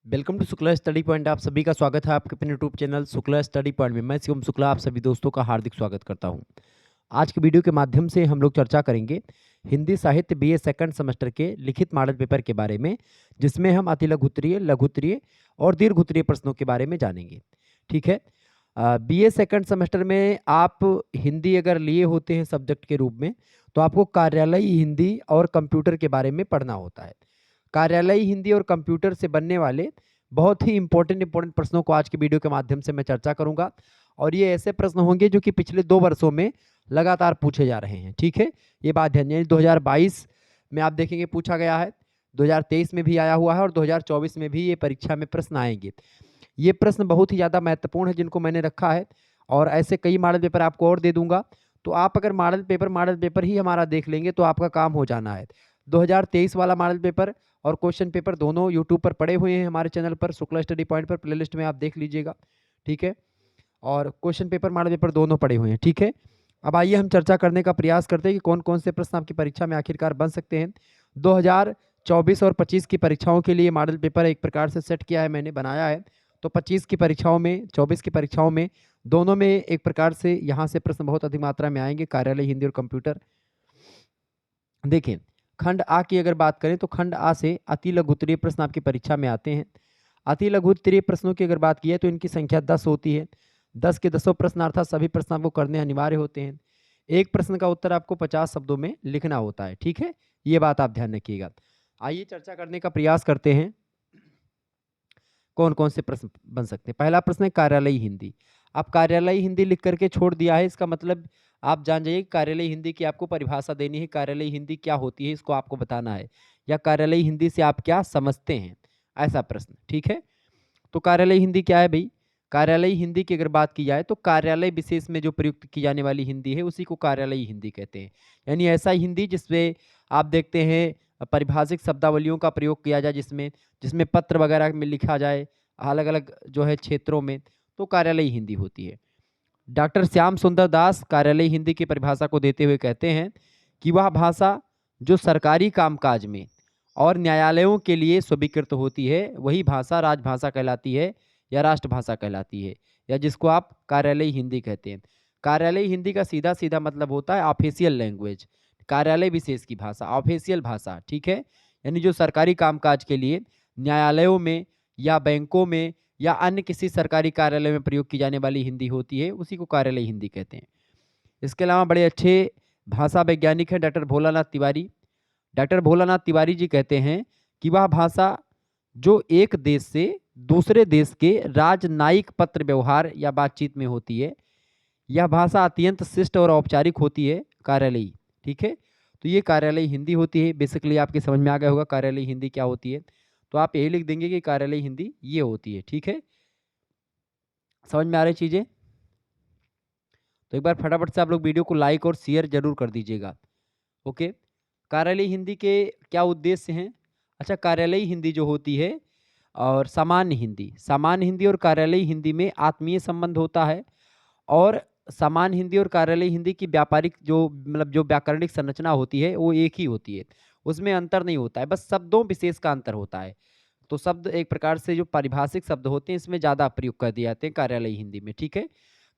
Welcome to Shukla study point. आप सभी का स्वागत है आपके अपने YouTube channel Shukla study point में। मैं शिवम शुक्ला आप सभी दोस्तों का हार्दिक स्वागत करता हूं। आज की वीडियो के माध्यम से हम लोग चर्चा करेंगे हिंदी साहित्य बीए सेकंड सेमेस्टर के लिखित मॉडल पेपर के बारे में, जिसमें हम अति लघुत्तरीय, लघुत्तरीय और दीर्घोत्तरीय प्रश्नों के बारे में जानेंगे। ठीक है। बीए सेकंड सेमेस्टर में आप हिंदी अगर लिए होते हैं सब्जेक्ट के रूप में, तो आपको कार्यालयी हिंदी और कंप्यूटर के बारे में पढ़ना होता है। कार्यालयी हिंदी और कंप्यूटर से बनने वाले बहुत ही इंपॉर्टेंट प्रश्नों को आज की वीडियो के माध्यम से मैं चर्चा करूंगा, और ये ऐसे प्रश्न होंगे जो कि पिछले 2 वर्षों में लगातार पूछे जा रहे हैं। ठीक है, ये बात ध्यान दें। 2022 में आप देखेंगे पूछा गया है, 2023 में भी आया हुआ है और 2024 में भी ये परीक्षा में प्रश्न आएंगे। ये प्रश्न बहुत ही ज़्यादा महत्वपूर्ण है जिनको मैंने रखा है, और ऐसे कई मॉडल पेपर आपको और दे दूंगा। तो आप अगर मॉडल पेपर ही हमारा देख लेंगे तो आपका काम हो जाना है। 2023 वाला मॉडल पेपर और क्वेश्चन पेपर दोनों यूट्यूब पर पड़े हुए हैं हमारे चैनल पर, शुक्ला स्टडी पॉइंट पर प्लेलिस्ट में आप देख लीजिएगा। ठीक है, और क्वेश्चन पेपर मॉडल पेपर दोनों पड़े हुए हैं। ठीक है, अब आइए हम चर्चा करने का प्रयास करते हैं कि कौन कौन से प्रश्न आपकी परीक्षा में आखिरकार बन सकते हैं। 2024 और 25 की परीक्षाओं के लिए मॉडल पेपर एक प्रकार से सेट किया है, मैंने बनाया है। तो 25 की परीक्षाओं में, 24 की परीक्षाओं में, दोनों में एक प्रकार से यहाँ से प्रश्न बहुत अधिक मात्रा में आएंगे, कार्यालय हिंदी और कंप्यूटर। देखिए, खंड आ की अगर बात करें तो खंड आ से अति लघुत्तरीय प्रश्न आपकी परीक्षा में आते हैं। अति लघुत्तरीय प्रश्नों की अगर बात की है तो इनकी संख्या 10 होती है। 10 के 10 प्रश्न अर्थात सभी प्रश्न आपको करने अनिवार्य होते हैं। एक प्रश्न का उत्तर आपको 50 शब्दों में लिखना होता है। ठीक है, ये बात आप ध्यान रखिएगा। आइए चर्चा करने का प्रयास करते हैं कौन कौन से प्रश्न बन सकते हैं। पहला प्रश्न है कार्यालयी हिंदी। आप कार्यालयी हिंदी लिख करके छोड़ दिया है, इसका मतलब आप जान जाइए कार्यालयी हिंदी की आपको परिभाषा देनी है। कार्यालयी हिंदी क्या होती है इसको आपको बताना है, या कार्यालयी हिंदी से आप क्या समझते हैं, ऐसा प्रश्न। ठीक है, तो कार्यालयी हिंदी क्या है भाई? कार्यालयी हिंदी की अगर बात की जाए तो कार्यालय विशेष में जो प्रयुक्त की जाने वाली हिंदी है उसी को कार्यालयी हिंदी कहते हैं। यानी ऐसा हिंदी जिसमें आप देखते हैं परिभाषिक शब्दावलियों का प्रयोग किया जाए, जिसमें जिसमें पत्र वगैरह में लिखा जाए अलग अलग जो है क्षेत्रों में, तो कार्यालयी हिंदी होती है। डॉक्टर श्याम सुंदर दास कार्यालयी हिंदी की परिभाषा को देते हुए कहते हैं कि वह भाषा जो सरकारी कामकाज में और न्यायालयों के लिए स्वीकृत होती है वही भाषा राजभाषा कहलाती है या राष्ट्रभाषा कहलाती है, या जिसको आप कार्यालयी हिंदी कहते हैं। कार्यालयी हिंदी का सीधा सीधा मतलब होता है ऑफिशियल लैंग्वेज, कार्यालय विशेष की भाषा, ऑफिशियल भाषा। ठीक है, यानी जो सरकारी कामकाज के लिए न्यायालयों में या बैंकों में या अन्य किसी सरकारी कार्यालय में प्रयोग की जाने वाली हिंदी होती है उसी को कार्यालयी हिंदी कहते हैं। इसके अलावा बड़े अच्छे भाषा वैज्ञानिक हैं डॉक्टर भोलानाथ तिवारी। डॉक्टर भोलानाथ तिवारी जी कहते हैं कि वह भाषा जो एक देश से दूसरे देश के राजनयिक पत्र व्यवहार या बातचीत में होती है, यह भाषा अत्यंत शिष्ट और औपचारिक होती है, कार्यालयी। ठीक है, तो ये कार्यालयी हिंदी होती है। बेसिकली आपके समझ में आ गया होगा कार्यालयी हिंदी क्या होती है, तो आप यही लिख देंगे कि कार्यालयी हिंदी ये होती है। ठीक है, समझ में आ रही चीजें? तो एक बार फटाफट से आप लोग वीडियो को लाइक और शेयर जरूर कर दीजिएगा। ओके, कार्यालयी हिंदी के क्या उद्देश्य हैं? अच्छा, कार्यालयी हिंदी जो होती है और सामान्य हिंदी और कार्यालयी हिंदी में आत्मीय संबंध होता है, और सामान्य हिंदी और कार्यालयी हिंदी की व्यापारिक जो मतलब जो व्याकरणिक संरचना होती है वो एक ही होती है, उसमें अंतर नहीं होता है, बस शब्दों विशेष का अंतर होता है। तो शब्द एक प्रकार से जो पारिभाषिक शब्द होते हैं इसमें ज़्यादा प्रयोग कर दिए जाते हैं कार्यालयी हिंदी में। ठीक है,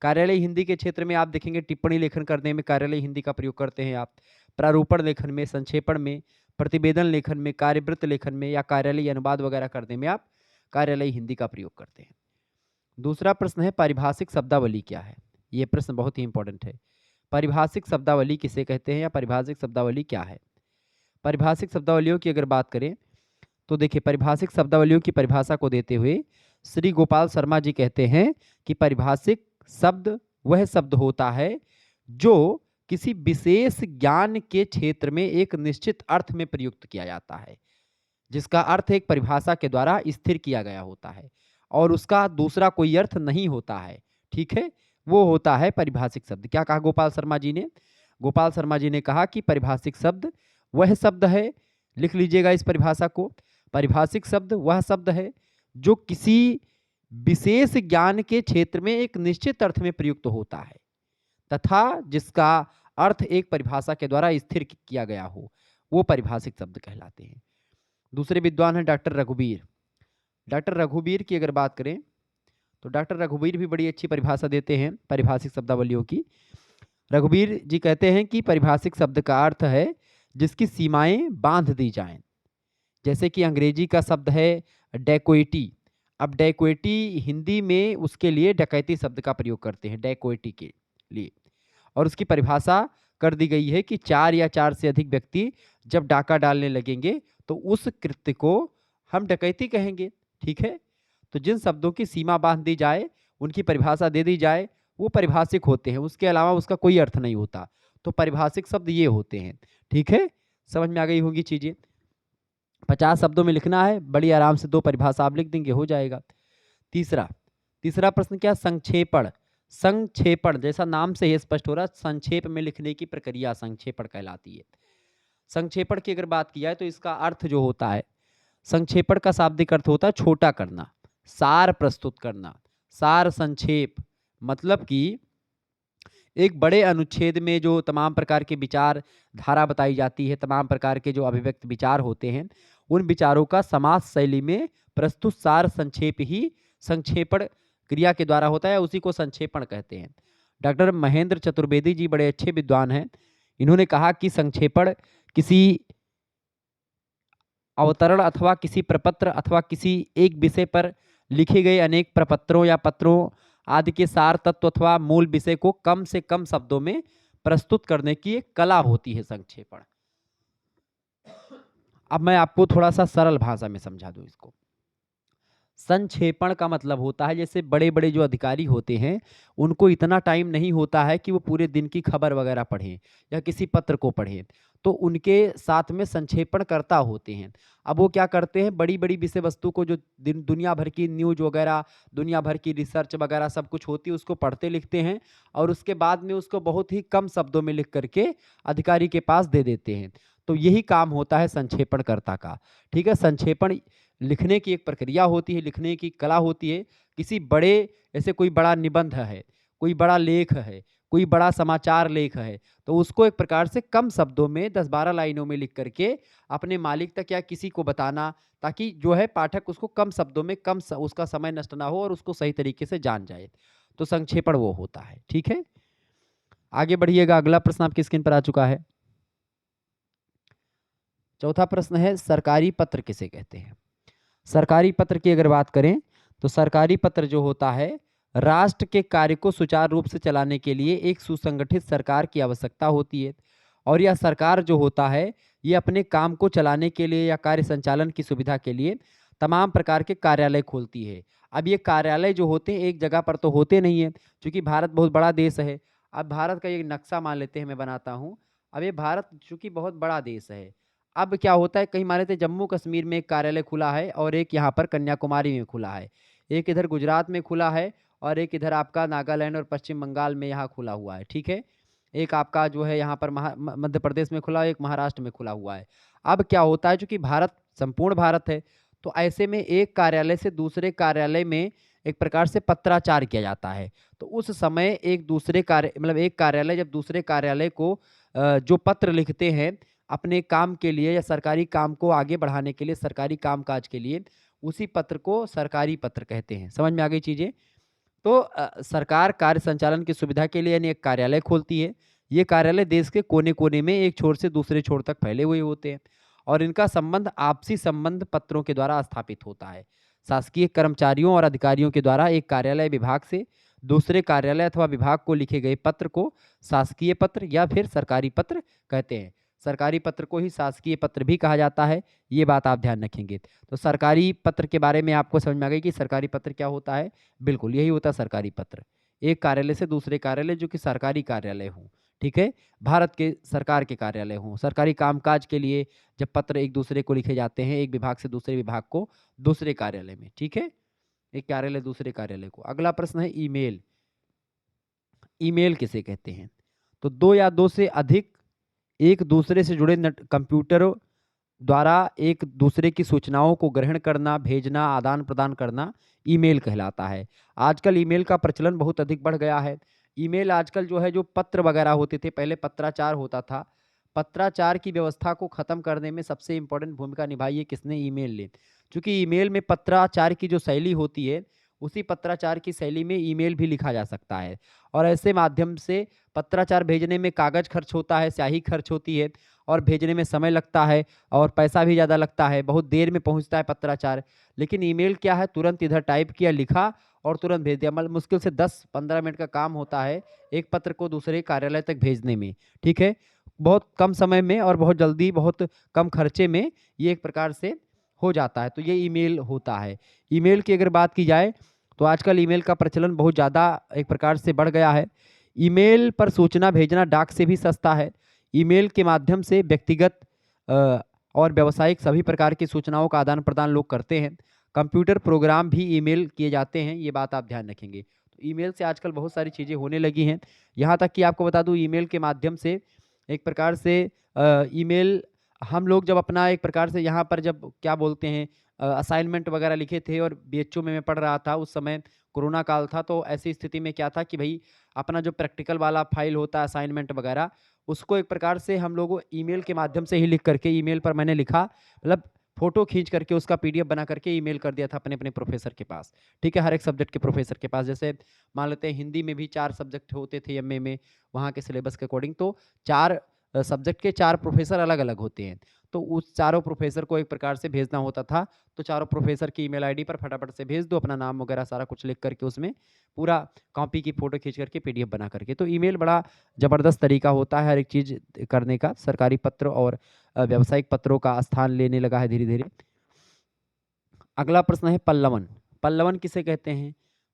कार्यालयी हिंदी के क्षेत्र में आप देखेंगे टिप्पणी लेखन करने में कार्यालयी हिंदी का प्रयोग करते हैं आप, प्रारूपण लेखन में, संक्षेपण में, प्रतिवेदन लेखन में, कार्यवृत्त लेखन में या कार्यालयी अनुवाद वगैरह करने में आप कार्यालयी हिंदी का प्रयोग करते हैं। दूसरा प्रश्न है पारिभाषिक शब्दावली क्या है? ये प्रश्न बहुत ही इंपॉर्टेंट है। पारिभाषिक शब्दावली किसे कहते हैं या पारिभाषिक शब्दावली क्या है? पारिभाषिक शब्दावलियों की अगर बात करें तो देखिए, पारिभाषिक शब्दावलियों की परिभाषा को देते हुए श्री गोपाल शर्मा जी कहते हैं कि पारिभाषिक शब्द वह शब्द होता है जो किसी विशेष ज्ञान के क्षेत्र में एक निश्चित अर्थ में प्रयुक्त किया जाता है, जिसका अर्थ एक परिभाषा के द्वारा स्थिर किया गया होता है और उसका दूसरा कोई अर्थ नहीं होता है। ठीक है, वो होता है पारिभाषिक शब्द। क्या कहा गोपाल शर्मा जी ने? गोपाल शर्मा जी ने कहा कि पारिभाषिक शब्द वह शब्द है, लिख लीजिएगा इस परिभाषा को, पारिभाषिक शब्द वह शब्द है जो किसी विशेष ज्ञान के क्षेत्र में एक निश्चित अर्थ में प्रयुक्त होता है तथा जिसका अर्थ एक परिभाषा के द्वारा स्थिर किया गया हो, वो पारिभाषिक शब्द कहलाते हैं। दूसरे विद्वान हैं डॉक्टर रघुवीर। डॉक्टर रघुवीर की अगर बात करें तो डॉक्टर रघुवीर भी बड़ी अच्छी परिभाषा देते हैं पारिभाषिक शब्दावलियों की। रघुवीर जी कहते हैं कि पारिभाषिक शब्द का अर्थ है जिसकी सीमाएं बांध दी जाएं। जैसे कि अंग्रेजी का शब्द है डैकोइटी। अब डैकोइटी हिंदी में उसके लिए डकैती शब्द का प्रयोग करते हैं डैकोइटी के लिए, और उसकी परिभाषा कर दी गई है कि 4 या 4 से अधिक व्यक्ति जब डाका डालने लगेंगे तो उस कृत्य को हम डकैती कहेंगे। ठीक है, तो जिन शब्दों की सीमा बांध दी जाए, उनकी परिभाषा दे दी जाए, वो परिभाषिक होते हैं, उसके अलावा उसका कोई अर्थ नहीं होता। तो परिभाषिक शब्द ये होते हैं। ठीक है, समझ में आ गई होगी चीजें। 50 शब्दों में लिखना है, बड़ी आराम से 2 परिभाषा आप लिख देंगे, हो जाएगा। तीसरा तीसरा प्रश्न क्या, संक्षेपण। संक्षेपण जैसा नाम से ही स्पष्ट हो रहा है, संक्षेप में लिखने की प्रक्रिया संक्षेपण कहलाती है। संक्षेपण की अगर बात की जाए तो इसका अर्थ जो होता है, संक्षेपण का शाब्दिक अर्थ होता है छोटा करना, सार प्रस्तुत करना, सार संक्षेप। मतलब कि एक बड़े अनुच्छेद में जो तमाम प्रकार के विचार धारा बताई जाती है, तमाम प्रकार के जो अभिव्यक्त विचार होते हैं, उन विचारों का समास शैली में प्रस्तुत सार संक्षेप ही संक्षेपण क्रिया के द्वारा होता है, उसी को संक्षेपण कहते हैं। डॉक्टर महेंद्र चतुर्वेदी जी बड़े अच्छे विद्वान हैं, इन्होंने कहा कि संक्षेपण किसी अवतरण अथवा किसी प्रपत्र अथवा किसी एक विषय पर लिखे गए अनेक प्रपत्रों या पत्रों आदि के सार तत्व अथवा मूल विषय को कम से कम शब्दों में प्रस्तुत करने की एक कला होती है संक्षेपण। अब मैं आपको थोड़ा सा सरल भाषा में समझा दूं इसको। संक्षेपण का मतलब होता है, जैसे बड़े बड़े जो अधिकारी होते हैं उनको इतना टाइम नहीं होता है कि वो पूरे दिन की खबर वगैरह पढ़ें या किसी पत्र को पढ़ें, तो उनके साथ में संक्षेपणकर्ता होते हैं। अब वो क्या करते हैं, बड़ी बड़ी विषय वस्तु को जो दुनिया भर की न्यूज वगैरह, दुनिया भर की रिसर्च वगैरह सब कुछ होती है, उसको पढ़ते लिखते हैं और उसके बाद में उसको बहुत ही कम शब्दों में लिख करके अधिकारी के पास दे देते हैं। तो यही काम होता है संक्षेपणकर्ता का। ठीक है, संक्षेपण लिखने की एक प्रक्रिया होती है, लिखने की कला होती है। किसी बड़े, जैसे कोई बड़ा निबंध है, कोई बड़ा लेख है, कोई बड़ा समाचार लेख है, तो उसको एक प्रकार से कम शब्दों में 10-12 लाइनों में लिख करके अपने मालिक तक या किसी को बताना, ताकि जो है पाठक उसको कम शब्दों में उसका समय नष्ट ना हो और उसको सही तरीके से जान जाए। तो संक्षेपण वो होता है। ठीक है, आगे बढ़िएगा। अगला प्रश्न आपकी स्क्रीन पर आ चुका है। चौथा प्रश्न है, सरकारी पत्र किसे कहते हैं। सरकारी पत्र की अगर बात करें तो सरकारी पत्र जो होता है, राष्ट्र के कार्य को सुचारू रूप से चलाने के लिए एक सुसंगठित सरकार की आवश्यकता होती है, और यह सरकार जो होता है ये अपने काम को चलाने के लिए या कार्य संचालन की सुविधा के लिए तमाम प्रकार के कार्यालय खोलती है। अब ये कार्यालय जो होते हैं एक जगह पर तो होते नहीं है, क्योंकि भारत बहुत बड़ा देश है। अब भारत का एक नक्शा मान लेते हैं, मैं बनाता हूँ। अब ये भारत चूंकि बहुत बड़ा देश है, अब क्या होता है, कहीं मान लेते जम्मू कश्मीर में एक कार्यालय खुला है और एक यहाँ पर कन्याकुमारी में खुला है, एक इधर गुजरात में खुला है और एक इधर आपका नागालैंड और पश्चिम बंगाल में यहाँ खुला हुआ है। ठीक है, एक आपका जो है यहाँ पर मध्य प्रदेश में खुला है, एक महाराष्ट्र में खुला हुआ है। अब क्या होता है, चूंकि भारत संपूर्ण भारत है, तो ऐसे में एक कार्यालय से दूसरे कार्यालय में एक प्रकार से पत्राचार किया जाता है। तो उस समय एक दूसरे कार्य मतलब एक कार्यालय जब दूसरे कार्यालय को जो पत्र लिखते हैं अपने काम के लिए या सरकारी काम को आगे बढ़ाने के लिए, सरकारी कामकाज के लिए, उसी पत्र को सरकारी पत्र कहते हैं। समझ में आ गई चीजें। तो सरकार कार्य संचालन की सुविधा के लिए यानी एक कार्यालय खोलती है। ये कार्यालय देश के कोने कोने में एक छोर से दूसरे छोर तक फैले हुए होते हैं, और इनका संबंध आपसी संबंध पत्रों के द्वारा स्थापित होता है। शासकीय कर्मचारियों और अधिकारियों के द्वारा एक कार्यालय विभाग से दूसरे कार्यालय अथवा विभाग को लिखे गए पत्र को शासकीय पत्र या फिर सरकारी पत्र कहते हैं। सरकारी पत्र को ही शासकीय पत्र भी कहा जाता है, ये बात आप ध्यान रखेंगे। तो सरकारी पत्र के बारे में आपको समझ में आ गई कि सरकारी पत्र क्या होता है। बिल्कुल यही होता है सरकारी पत्र, एक कार्यालय से दूसरे कार्यालय जो कि सरकारी कार्यालय हो। ठीक है, भारत के सरकार के कार्यालय हों, सरकारी कामकाज के लिए जब पत्र एक दूसरे को लिखे जाते हैं, एक विभाग से दूसरे विभाग को, दूसरे कार्यालय में। ठीक है, एक कार्यालय दूसरे कार्यालय को। अगला प्रश्न है ईमेल। ईमेल किसे कहते हैं। तो दो या दो से अधिक एक दूसरे से जुड़े कंप्यूटरों द्वारा एक दूसरे की सूचनाओं को ग्रहण करना, भेजना, आदान प्रदान करना ईमेल कहलाता है। आजकल ईमेल का प्रचलन बहुत अधिक बढ़ गया है। ईमेल आजकल जो है, जो पत्र वगैरह होते थे, पहले पत्राचार होता था, पत्राचार की व्यवस्था को खत्म करने में सबसे इंपॉर्टेंट भूमिका निभाई है किसने, ईमेल ने। क्योंकि ईमेल में पत्राचार की जो शैली होती है, उसी पत्राचार की शैली में ईमेल भी लिखा जा सकता है और ऐसे माध्यम से पत्राचार भेजने में कागज़ खर्च होता है, स्याही खर्च होती है और भेजने में समय लगता है और पैसा भी ज़्यादा लगता है, बहुत देर में पहुँचता है पत्राचार। लेकिन ईमेल क्या है, तुरंत इधर टाइप किया, लिखा और तुरंत भेज दिया। मतलब मुश्किल से 10-15 मिनट का काम होता है, एक पत्र को दूसरे कार्यालय तक भेजने में, ठीक है? बहुत कम समय में और बहुत जल्दी, बहुत कम खर्चे में ये एक प्रकार से हो जाता है, तो ये ईमेल होता है। ईमेल की अगर बात की जाए, तो आजकल ईमेल का प्रचलन बहुत ज़्यादा एक प्रकार से बढ़ गया है। ईमेल पर सूचना भेजना डाक से भी सस्ता है। ईमेल के माध्यम से व्यक्तिगत और व्यावसायिक सभी प्रकार की सूचनाओं का आदान-प्रदान लोग करते हैं। कंप्यूटर प्रोग्राम भी ईमेल किए जाते हैं, ये बात आप ध्यान रखेंगे। तो ईमेल से आजकल बहुत सारी चीज़ें होने लगी हैं। यहाँ तक कि आपको बता दूँ, ईमेल के माध्यम से एक प्रकार से ईमेल हम लोग जब अपना एक प्रकार से यहाँ पर जब क्या बोलते हैं असाइनमेंट वगैरह लिखे थे और बीएचयू में मैं पढ़ रहा था, उस समय कोरोना काल था, तो ऐसी स्थिति में क्या था कि भई अपना जो प्रैक्टिकल वाला फाइल होता है असाइनमेंट वगैरह, उसको एक प्रकार से हम लोग ईमेल के माध्यम से ही लिख करके ईमेल पर मैंने लिखा, मतलब फ़ोटो खींच करके उसका पीडीएफ बना करके ईमेल कर दिया था अपने-अपने प्रोफ़ेसर के पास, ठीक है? हर एक सब्जेक्ट के प्रोफ़ेसर के पास। जैसे मान लेते हैं हिंदी में भी 4 सब्जेक्ट होते थे एमए में, वहाँ के सिलेबस के अकॉर्डिंग, तो 4 सब्जेक्ट के 4 प्रोफ़ेसर अलग-अलग होते हैं। तो उस चारों प्रोफ़ेसर को एक प्रकार से भेजना होता था, तो चारों प्रोफ़ेसर की ईमेल आईडी पर फटाफट से भेज दो, अपना नाम वगैरह सारा कुछ लिख करके उसमें पूरा कॉपी की फ़ोटो खींच करके पीडीएफ बना करके। तो ईमेल बड़ा ज़बरदस्त तरीका होता है हर एक चीज़ करने का। सरकारी पत्र और व्यावसायिक पत्रों का स्थान लेने लगा है धीरे-धीरे। अगला प्रश्न है पल्लवन। पल्लवन किसे कहते हैं?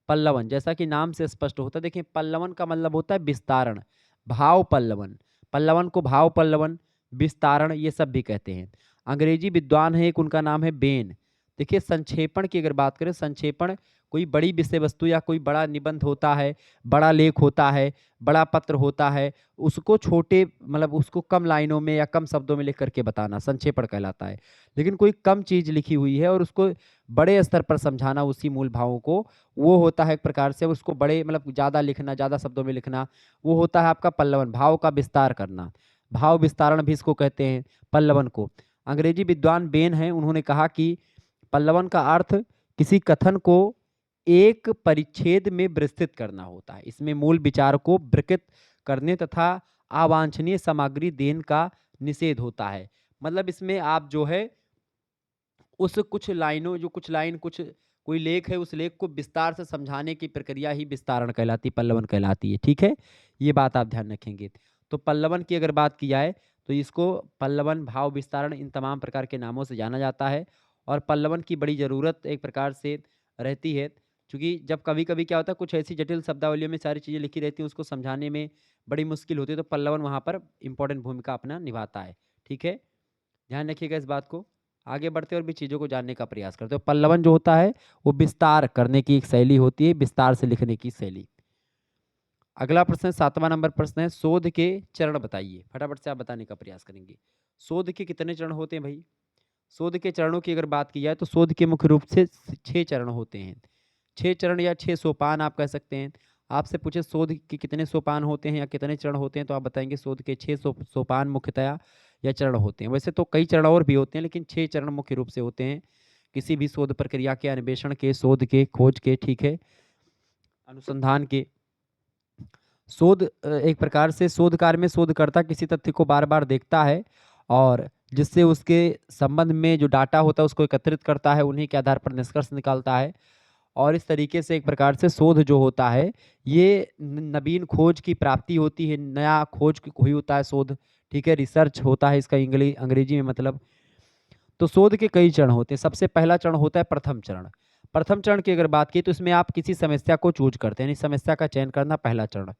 पल्लवन, जैसा कि नाम से स्पष्ट होता है, देखिए पल्लवन का मतलब होता है विस्तारण, भाव पल्लवन। पल्लवन को भाव पल्लवन, विस्तारण ये सब भी कहते हैं। अंग्रेजी विद्वान है एक, उनका नाम है बेन। देखिए संक्षेपण की अगर बात करें, संक्षेपण कोई बड़ी विषय वस्तु या कोई बड़ा निबंध होता है, बड़ा लेख होता है, बड़ा पत्र होता है, उसको छोटे मतलब उसको कम लाइनों में या कम शब्दों में लिख करके बताना संक्षेपण कहलाता है। लेकिन कोई कम चीज़ लिखी हुई है और उसको बड़े स्तर पर समझाना उसी मूल भावों को, वो होता है एक प्रकार से उसको बड़े मतलब ज़्यादा लिखना, ज़्यादा शब्दों में लिखना, वो होता है आपका पल्लवन, भाव का विस्तार करना। भाव विस्तारण भी इसको कहते हैं, पल्लवन को। अंग्रेजी विद्वान बेन हैं, उन्होंने कहा कि पल्लवन का अर्थ किसी कथन को एक परिच्छेद में विस्तृत करना होता है। इसमें मूल विचार को विकृत करने तथा अवांछनीय सामग्री देने का निषेध होता है। मतलब इसमें आप जो है उस कुछ लाइनों जो कुछ लाइन कुछ कोई लेख है, उस लेख को विस्तार से समझाने की प्रक्रिया ही विस्तारण कहलाती है, पल्लवन कहलाती है, ठीक है? ये बात आप ध्यान रखेंगे। तो पल्लवन की अगर बात की जाए, तो इसको पल्लवन, भाव विस्तारण इन तमाम प्रकार के नामों से जाना जाता है और पल्लवन की बड़ी ज़रूरत एक प्रकार से रहती है, क्योंकि जब कभी-कभी क्या होता है कुछ ऐसी जटिल शब्दावलियों में सारी चीज़ें लिखी रहती हैं, उसको समझाने में बड़ी मुश्किल होती है, तो पल्लवन वहाँ पर इम्पोर्टेंट भूमिका अपना निभाता है, ठीक है? ध्यान रखिएगा इस बात को। आगे बढ़ते और भी चीज़ों को जानने का प्रयास करते हैं। पल्लवन जो होता है, वो विस्तार करने की एक शैली होती है, विस्तार से लिखने की शैली। अगला प्रश्न 7वां नंबर प्रश्न है, शोध के चरण बताइए। फटाफट से आप बताने का प्रयास करेंगे। शोध के कितने चरण होते हैं भई? शोध के चरणों की अगर बात की जाए, तो शोध के मुख्य रूप से 6 चरण होते हैं। 6 चरण या 6 सोपान आप कह सकते हैं। आपसे पूछे शोध के कितने सोपान होते हैं या कितने चरण होते हैं, तो आप बताएँगे शोध के 6 सोपान मुख्यतया या चरण होते हैं। वैसे तो कई चरण और भी होते हैं, लेकिन 6 चरण मुख्य रूप से होते हैं। किसी भी शोध प्रक्रिया के, अन्वेषण के, शोध के, खोज के, ठीक है, अनुसंधान के। शोध एक प्रकार से शोध कार्य में शोधकर्ता किसी तथ्य को बार-बार देखता है और जिससे उसके संबंध में जो डाटा होता है उसको एकत्रित करता है, उन्हीं के आधार पर निष्कर्ष निकालता है और इस तरीके से एक प्रकार से शोध जो होता है, ये नवीन खोज की प्राप्ति होती है, नया खोज हुई होता है शोध, ठीक है, रिसर्च होता है इसका अंग्रेजी में मतलब। तो शोध के कई चरण होते हैं। सबसे पहला चरण होता है प्रथम चरण। प्रथम चरण की अगर बात की, तो इसमें आप किसी समस्या को चूज़ करते हैं, यानी समस्या का चयन करना पहला चरण।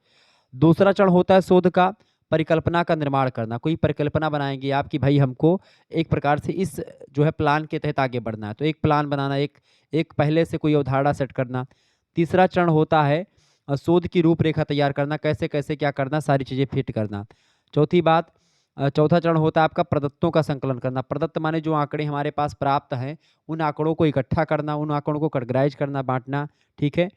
दूसरा चरण होता है शोध का परिकल्पना का निर्माण करना। कोई परिकल्पना बनाएँगे आप कि भाई हमको एक प्रकार से इस जो है प्लान के तहत आगे बढ़ना है। तो एक प्लान बनाना, एक एक पहले से कोई अवधारणा सेट करना। तीसरा चरण होता है शोध की रूपरेखा तैयार करना, कैसे-कैसे क्या करना, सारी चीज़ें फिट करना। चौथी बात चौथा चरण होता है आपका प्रदत्तों का संकलन करना। प्रदत्त माने जो आंकड़े हमारे पास प्राप्त हैं, उन आंकड़ों को इकट्ठा करना, उन आंकड़ों को कैटेगराइज़ करना, बाँटना, ठीक है?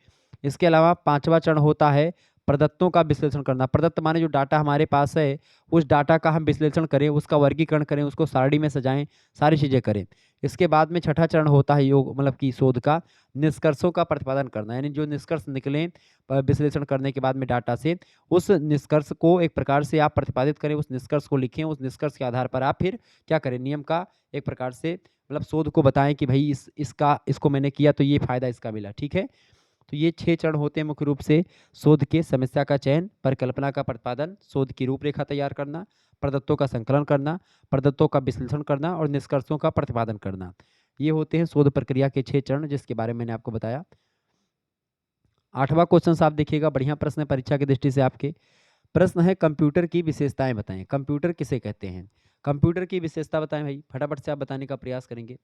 इसके अलावा 5वां चरण होता है प्रदत्तों का विश्लेषण करना। प्रदत्त माने जो डाटा हमारे पास है उस डाटा का हम विश्लेषण करें, उसका वर्गीकरण करें, उसको सारणी में सजाएं, सारी चीज़ें करें। इसके बाद में छठा चरण होता है योग मतलब कि शोध का निष्कर्षों का प्रतिपादन करना, यानी जो निष्कर्ष निकले विश्लेषण करने के बाद में डाटा से, उस निष्कर्ष को एक प्रकार से आप प्रतिपादित करें, उस निष्कर्ष को लिखें, उस निष्कर्ष के आधार पर आप फिर क्या करें, नियम का एक प्रकार से मतलब शोध को बताएं कि भाई इसको मैंने किया तो ये फायदा इसका मिला। ठीक है, तो ये 6 चरण होते हैं मुख्य रूप से शोध के। समस्या का चयन, परिकल्पना का प्रतिपादन, शोध की रूपरेखा तैयार करना, प्रदत्तों का संकलन करना, प्रदत्तों का विश्लेषण करना और निष्कर्षों का प्रतिपादन करना। ये होते हैं शोध प्रक्रिया के 6 चरण, जिसके बारे में मैंने आपको बताया। 8वां क्वेश्चन आप देखिएगा, बढ़िया प्रश्न है परीक्षा की दृष्टि से आपके। प्रश्न है कंप्यूटर की विशेषताएं बताएं। कंप्यूटर किसे कहते हैं? कंप्यूटर की विशेषता बताएं भाई, फटाफट से आप बताने का प्रयास करेंगे।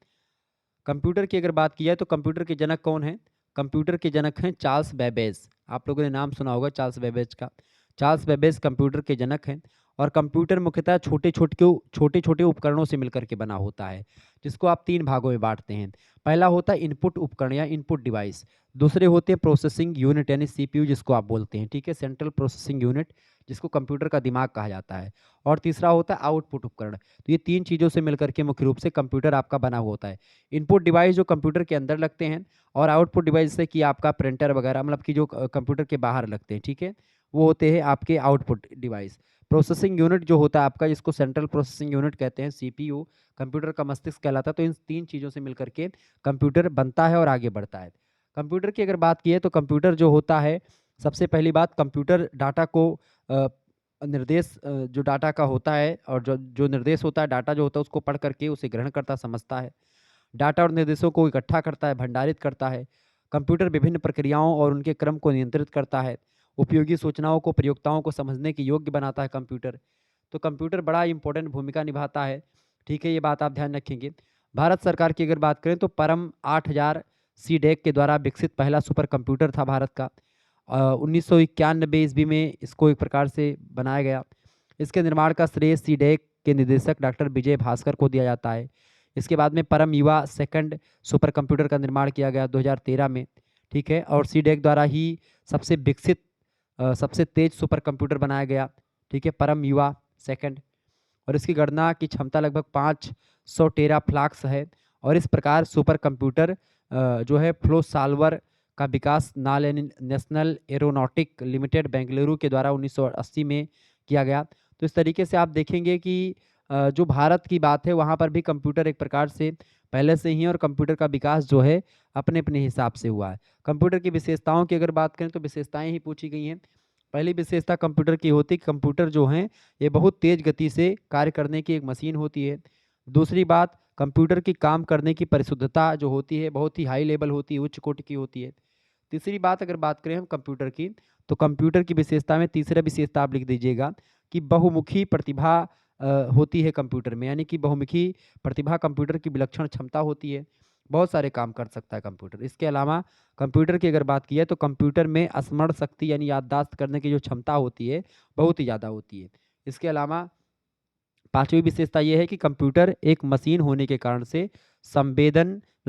कंप्यूटर की अगर बात की जाए तो कंप्यूटर के जनक कौन है? कंप्यूटर के जनक हैं चार्ल्स बेबेज। आप लोगों ने नाम सुना होगा चार्ल्स बेबेज का। चार्ल्स बेबेज कंप्यूटर के जनक हैं। और कंप्यूटर मुख्यतः छोटे छोटे उपकरणों से मिलकर के बना होता है, जिसको आप 3 भागों में बांटते हैं। पहला होता है इनपुट उपकरण या इनपुट डिवाइस, दूसरे होते हैं प्रोसेसिंग यूनिट यानी सीपीयू जिसको आप बोलते हैं, ठीक है, सेंट्रल प्रोसेसिंग यूनिट, जिसको कंप्यूटर का दिमाग कहा जाता है, और तीसरा होता है आउटपुट उपकरण। तो ये 3 चीज़ों से मिलकर के मुख्य रूप से कंप्यूटर आपका बना हुआ होता है। इनपुट डिवाइस जो कंप्यूटर के अंदर लगते हैं, और आउटपुट डिवाइस से कि आपका प्रिंटर वगैरह मतलब कि जो कंप्यूटर के बाहर लगते हैं, ठीक है, वो होते हैं आपके आउटपुट डिवाइस। प्रोसेसिंग यूनिट जो होता है आपका, जिसको सेंट्रल प्रोसेसिंग यूनिट कहते हैं, सीपीयू, कंप्यूटर का मस्तिष्क कहलाता है। तो इन 3 चीज़ों से मिलकर के कंप्यूटर बनता है और आगे बढ़ता है। कंप्यूटर की अगर बात की है तो कंप्यूटर जो होता है, सबसे पहली बात, कंप्यूटर डाटा को निर्देश जो डाटा का होता है और जो जो निर्देश होता है, डाटा जो होता है उसको पढ़ करके उसे ग्रहण करता समझता है, डाटा और निर्देशों को इकट्ठा करता है, भंडारित करता है। कंप्यूटर विभिन्न प्रक्रियाओं और उनके क्रम को नियंत्रित करता है, उपयोगी सूचनाओं को प्रयोक्ताओं को समझने के योग्य बनाता है कंप्यूटर। तो कंप्यूटर बड़ा इंपॉर्टेंट भूमिका निभाता है, ठीक है, ये बात आप ध्यान रखेंगे। भारत सरकार की अगर बात करें तो परम 8000 सीडेक के द्वारा विकसित पहला सुपर कंप्यूटर था भारत का। 1991 ईस्वी में इसको एक प्रकार से बनाया गया। इसके निर्माण का श्रेय सीडेक के निदेशक डॉक्टर विजय भास्कर को दिया जाता है। इसके बाद में परम युवा सेकंड सुपर कंप्यूटर का निर्माण किया गया 2013 में, ठीक है, और सीडेक द्वारा ही सबसे विकसित सबसे तेज सुपर कंप्यूटर बनाया गया, ठीक है, परम युवा सेकंड। और इसकी गणना की क्षमता लगभग 500 टेराफ्लॉक्स है। और इस प्रकार सुपर कंप्यूटर जो है फ्लो सॉल्वर का विकास नेशनल एरोनॉटिक लिमिटेड बेंगलुरु के द्वारा 1980 में किया गया। तो इस तरीके से आप देखेंगे कि जो भारत की बात है वहाँ पर भी कंप्यूटर एक प्रकार से पहले से ही, और कंप्यूटर का विकास जो है अपने अपने हिसाब से हुआ है। कंप्यूटर की विशेषताओं की अगर बात करें तो विशेषताएं ही पूछी गई हैं। पहली विशेषता कंप्यूटर की होती है, कंप्यूटर जो हैं ये बहुत तेज़ गति से कार्य करने की एक मशीन होती है। दूसरी बात, कंप्यूटर की काम करने की परिशुद्धता जो होती है बहुत ही हाई लेवल होती है, उच्च कोटि की होती है। तीसरी बात अगर बात करें हम कंप्यूटर की, तो कंप्यूटर की विशेषता में तीसरा विशेषता आप लिख दीजिएगा कि बहुमुखी प्रतिभा होती है कंप्यूटर में, यानी कि बहुमुखी प्रतिभा कंप्यूटर की विलक्षण क्षमता होती है, बहुत सारे काम कर सकता है कंप्यूटर। इसके अलावा कंप्यूटर की अगर बात की है तो कंप्यूटर में स्मरण शक्ति यानी याददाश्त करने की जो क्षमता होती है बहुत ही ज़्यादा होती है। इसके अलावा पांचवी विशेषता यह है कि कंप्यूटर एक मशीन होने के कारण से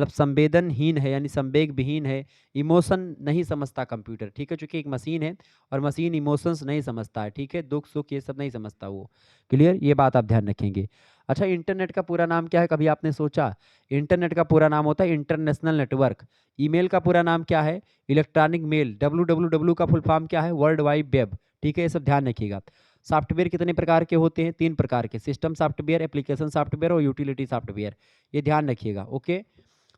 संवेदनहीन है, यानी संवेग विहीन है, इमोशन नहीं समझता कंप्यूटर, ठीक है, चूंकि एक मशीन है और मशीन इमोशंस नहीं समझता है, ठीक है, दुख सुख ये सब नहीं समझता वो। क्लियर, ये बात आप ध्यान रखेंगे। अच्छा, इंटरनेट का पूरा नाम क्या है, कभी आपने सोचा? इंटरनेट का पूरा नाम होता है इंटरनेशनल नेटवर्क। ईमेल का पूरा नाम क्या है? Electronic mail. www का फुल फॉर्म क्या है? वर्ल्ड वाइड वेब, ठीक है, ये सब ध्यान रखिएगा। सॉफ्टवेयर कितने प्रकार के होते हैं? 3 प्रकार के, सिस्टम सॉफ्टवेयर, एप्लीकेशन सॉफ्टवेयर और यूटिलिटी सॉफ्टवेयर, ये ध्यान रखिएगा। ओके,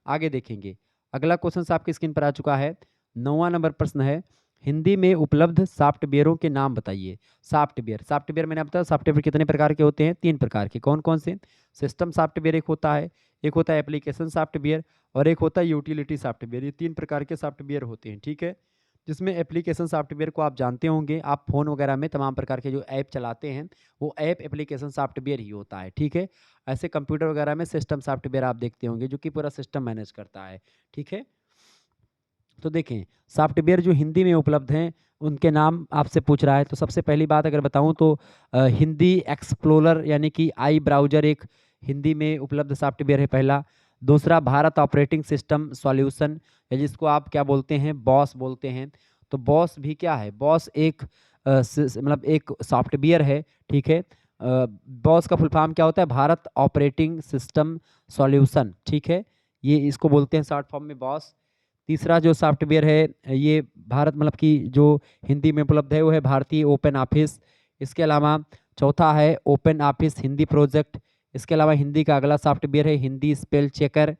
आगे देखेंगे। अगला क्वेश्चन आपकी स्क्रीन पर आ चुका है। 9वां नंबर प्रश्न है, हिंदी में उपलब्ध सॉफ्टवेयरों के नाम बताइए। सॉफ्टवेयर मैंने बताया सॉफ्टवेयर कितने प्रकार के होते हैं? 3 प्रकार के। कौन कौन से? सिस्टम सॉफ्टवेयर एक होता है, एक होता है एप्लीकेशन सॉफ्टवेयर, और एक होता है यूटिलिटी सॉफ्टवेयर। ये 3 प्रकार के सॉफ्टवेयर होते हैं, ठीक है, जिसमें एप्लीकेशन सॉफ्टवेयर को आप जानते होंगे, आप फ़ोन वगैरह में तमाम प्रकार के जो ऐप चलाते हैं वो ऐप एप्लीकेशन सॉफ्टवेयर ही होता है, ठीक है। ऐसे कंप्यूटर वगैरह में सिस्टम सॉफ्टवेयर आप देखते होंगे जो कि पूरा सिस्टम मैनेज करता है, ठीक है। तो देखें, सॉफ्टवेयर जो हिंदी में उपलब्ध हैं उनके नाम आपसे पूछ रहा है। तो सबसे पहली बात अगर बताऊं तो हिंदी एक्सप्लोरर यानी कि आई ब्राउज़र एक हिंदी में उपलब्ध सॉफ्टवेयर है पहला। दूसरा भारत ऑपरेटिंग सिस्टम सॉल्यूशन, या जिसको आप क्या बोलते हैं, बॉस बोलते हैं। तो बॉस भी क्या है, बॉस एक मतलब एक सॉफ्टवेयर है, ठीक है। बॉस का फुल फॉर्म क्या होता है, भारत ऑपरेटिंग सिस्टम सॉल्यूशन, ठीक है। ये इसको बोलते हैं शॉर्ट फॉर्म में बॉस। तीसरा जो सॉफ्टवेयर है ये भारत मतलब कि जो हिंदी में उपलब्ध है वो है भारतीय ओपन ऑफिस। इसके अलावा चौथा है ओपन ऑफिस हिंदी प्रोजेक्ट। इसके अलावा हिंदी का अगला सॉफ्टवेयर है हिंदी स्पेल चेकर।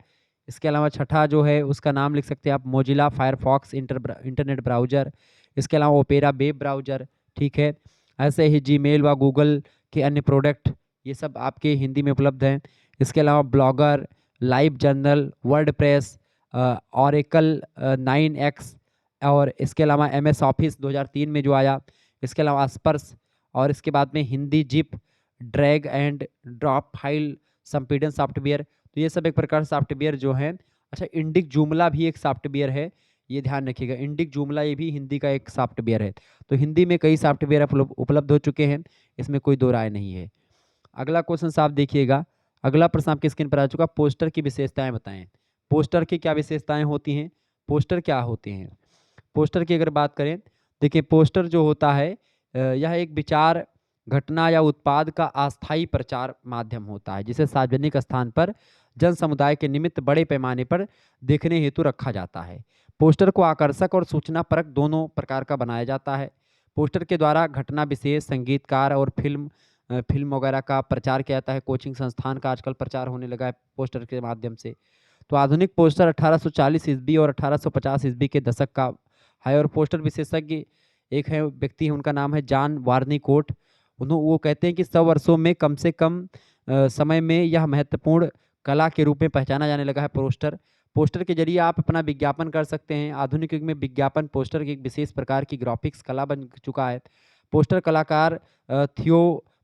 इसके अलावा छठा जो है उसका नाम लिख सकते हैं आप, मोजिला फायरफॉक्स इंटरनेट ब्राउजर। इसके अलावा ओपेरा वेब ब्राउजर, ठीक है। ऐसे ही जीमेल व गूगल के अन्य प्रोडक्ट, ये सब आपके हिंदी में उपलब्ध हैं। इसके अलावा blogger, live journal, WordPress, oracle 9X, और इसके अलावा MS ऑफिस 2003 में जो आया। इसके अलावा स्पर्श, और इसके बाद में Hindi zip, drag and drop file संपीड़न सॉफ्टवेयर। तो ये सब एक प्रकार सॉफ्टवेयर जो है। अच्छा, इंडिक जूमला भी एक सॉफ्टवेयर है, ये ध्यान रखिएगा। इंडिक जूमला ये भी हिंदी का एक सॉफ्टवेयर है। तो हिंदी में कई सॉफ्टवेयर उपलब्ध हो चुके हैं, इसमें कोई दो राय नहीं है। अगला क्वेश्चन साहब देखिएगा, अगला प्रश्न आपकी स्क्रीन पर आ चुका, पोस्टर की विशेषताएं बताएं। पोस्टर की क्या विशेषताएं होती हैं, पोस्टर क्या होते हैं। पोस्टर की अगर बात करें, देखिए पोस्टर जो होता है यह एक विचार, घटना या उत्पाद का अस्थायी प्रचार माध्यम होता है, जिसे सार्वजनिक स्थान पर जन समुदाय के निमित्त बड़े पैमाने पर देखने हेतु रखा जाता है। पोस्टर को आकर्षक और सूचना परक दोनों प्रकार का बनाया जाता है। पोस्टर के द्वारा घटना विशेष, संगीतकार और फिल्म वगैरह का प्रचार किया जाता है। कोचिंग संस्थान का आजकल प्रचार होने लगा है पोस्टर के माध्यम से। तो आधुनिक पोस्टर 1840 ईस्वी और 1850 ईस्वी के दशक का है, और पोस्टर विशेषज्ञ एक है व्यक्ति है, उनका नाम है जॉन वार्नीकोट। वो कहते हैं कि 100 वर्षों में कम से कम समय में यह महत्वपूर्ण कला के रूप में पहचाना जाने लगा है पोस्टर। पोस्टर के जरिए आप अपना विज्ञापन कर सकते हैं। आधुनिक युग में विज्ञापन पोस्टर की एक विशेष प्रकार की ग्राफिक्स कला बन चुका है। पोस्टर कलाकार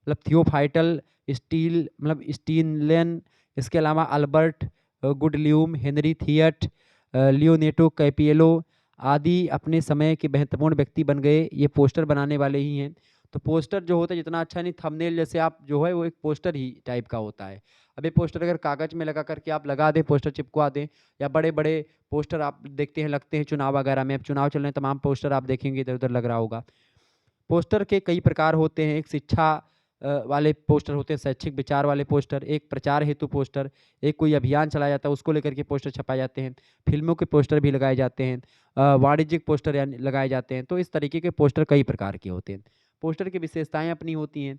थियोफाइटल स्टील मतलब स्टीनलेन, इसके अलावा अल्बर्ट गुडल्यूम, हेनरी थियट, लियोनेटो कैपिएलो आदि अपने समय के महत्वपूर्ण व्यक्ति बन गए, ये पोस्टर बनाने वाले ही हैं। तो पोस्टर जो होता है जितना अच्छा नहीं, थंबनेल जैसे आप जो है वो एक पोस्टर ही टाइप का होता है। अब ये पोस्टर अगर कागज में लगा करके आप लगा दें, पोस्टर चिपकवा दें, या बड़े बड़े पोस्टर आप देखते हैं लगते हैं चुनाव वगैरह में, अब चुनाव चल रहे हैं, तमाम पोस्टर आप देखेंगे इधर उधर लग रहा होगा। पोस्टर के कई प्रकार होते हैं, एक शिक्षा वाले पोस्टर होते हैं, शैक्षिक विचार वाले पोस्टर, एक प्रचार हेतु पोस्टर, एक कोई अभियान चलाया जाता है उसको लेकर के पोस्टर छपाए जाते हैं, फिल्मों के पोस्टर भी लगाए जाते हैं, वाणिज्यिक पोस्टर यानी लगाए जाते हैं। तो इस तरीके के पोस्टर कई प्रकार के होते हैं। पोस्टर की विशेषताएं अपनी होती हैं,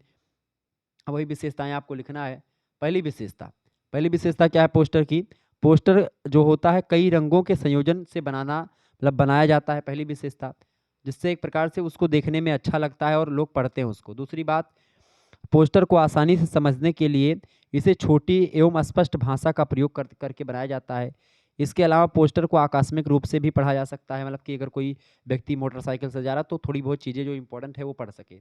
अब वही विशेषताएं आपको लिखना है। पहली विशेषता क्या है पोस्टर की, पोस्टर जो होता है कई रंगों के संयोजन से बनाया जाता है, पहली विशेषता, जिससे एक प्रकार से उसको देखने में अच्छा लगता है और लोग पढ़ते हैं उसको। दूसरी बात, पोस्टर को आसानी से समझने के लिए इसे छोटी एवं स्पष्ट भाषा का प्रयोग करके बनाया जाता है। इसके अलावा पोस्टर को आकस्मिक रूप से भी पढ़ा जा सकता है, मतलब कि अगर कोई व्यक्ति मोटरसाइकिल से जा रहा तो थोड़ी बहुत चीज़ें जो इंपॉर्टेंट है वो पढ़ सके।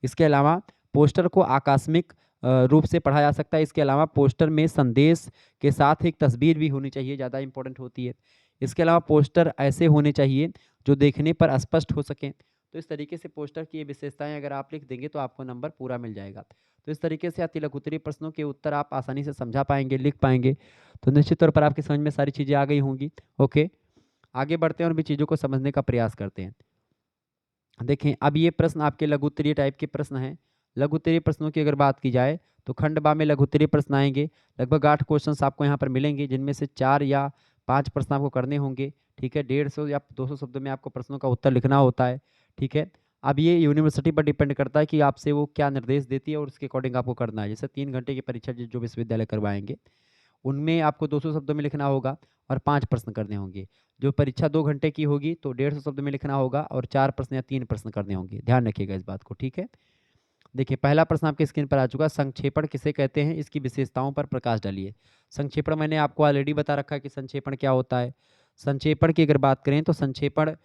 इसके अलावा पोस्टर को आकस्मिक रूप से पढ़ा जा सकता है। इसके अलावा पोस्टर में संदेश के साथ एक तस्वीर भी होनी चाहिए, ज़्यादा इंपॉर्टेंट होती है। इसके अलावा पोस्टर ऐसे होने चाहिए जो देखने पर स्पष्ट हो सकें। तो इस तरीके से पोस्टर की ये विशेषताएं अगर आप लिख देंगे तो आपको नंबर पूरा मिल जाएगा। तो इस तरीके से अति लघु उत्तरीय प्रश्नों के उत्तर आप आसानी से समझा पाएंगे, लिख पाएंगे। तो निश्चित तौर पर आपकी समझ में सारी चीज़ें आ गई होंगी। ओके, आगे बढ़ते हैं और भी चीज़ों को समझने का प्रयास करते हैं। देखें, अब ये प्रश्न आपके लघु उत्तरीय टाइप के प्रश्न हैं। लघु उत्तरीय प्रश्नों की अगर बात की जाए तो खंड बा में लघु उत्तरीय प्रश्न आएंगे। लगभग 8 क्वेश्चन आपको यहाँ पर मिलेंगे, जिनमें से 4 या 5 प्रश्न आपको करने होंगे। ठीक है, 150 या 200 शब्दों में आपको प्रश्नों का उत्तर लिखना होता है। ठीक है, अब ये यूनिवर्सिटी पर डिपेंड करता है कि आपसे वो क्या निर्देश देती है और उसके अकॉर्डिंग आपको करना है। जैसे 3 घंटे की परीक्षा जो विश्वविद्यालय करवाएंगे उनमें आपको 200 शब्दों में लिखना होगा और 5 प्रश्न करने होंगे। जो परीक्षा 2 घंटे की होगी तो 150 शब्द में लिखना होगा और 4 प्रश्न या 3 प्रश्न करने होंगे। ध्यान रखिएगा इस बात को। ठीक है, देखिए पहला प्रश्न आपके स्क्रीन पर आ चुका है, संक्षेपण किसे कहते हैं, इसकी विशेषताओं पर प्रकाश डालिए। संक्षेपण मैंने आपको ऑलरेडी बता रखा है कि संक्षेपण क्या होता है। संक्षेपण की अगर बात करें तो संक्षेपण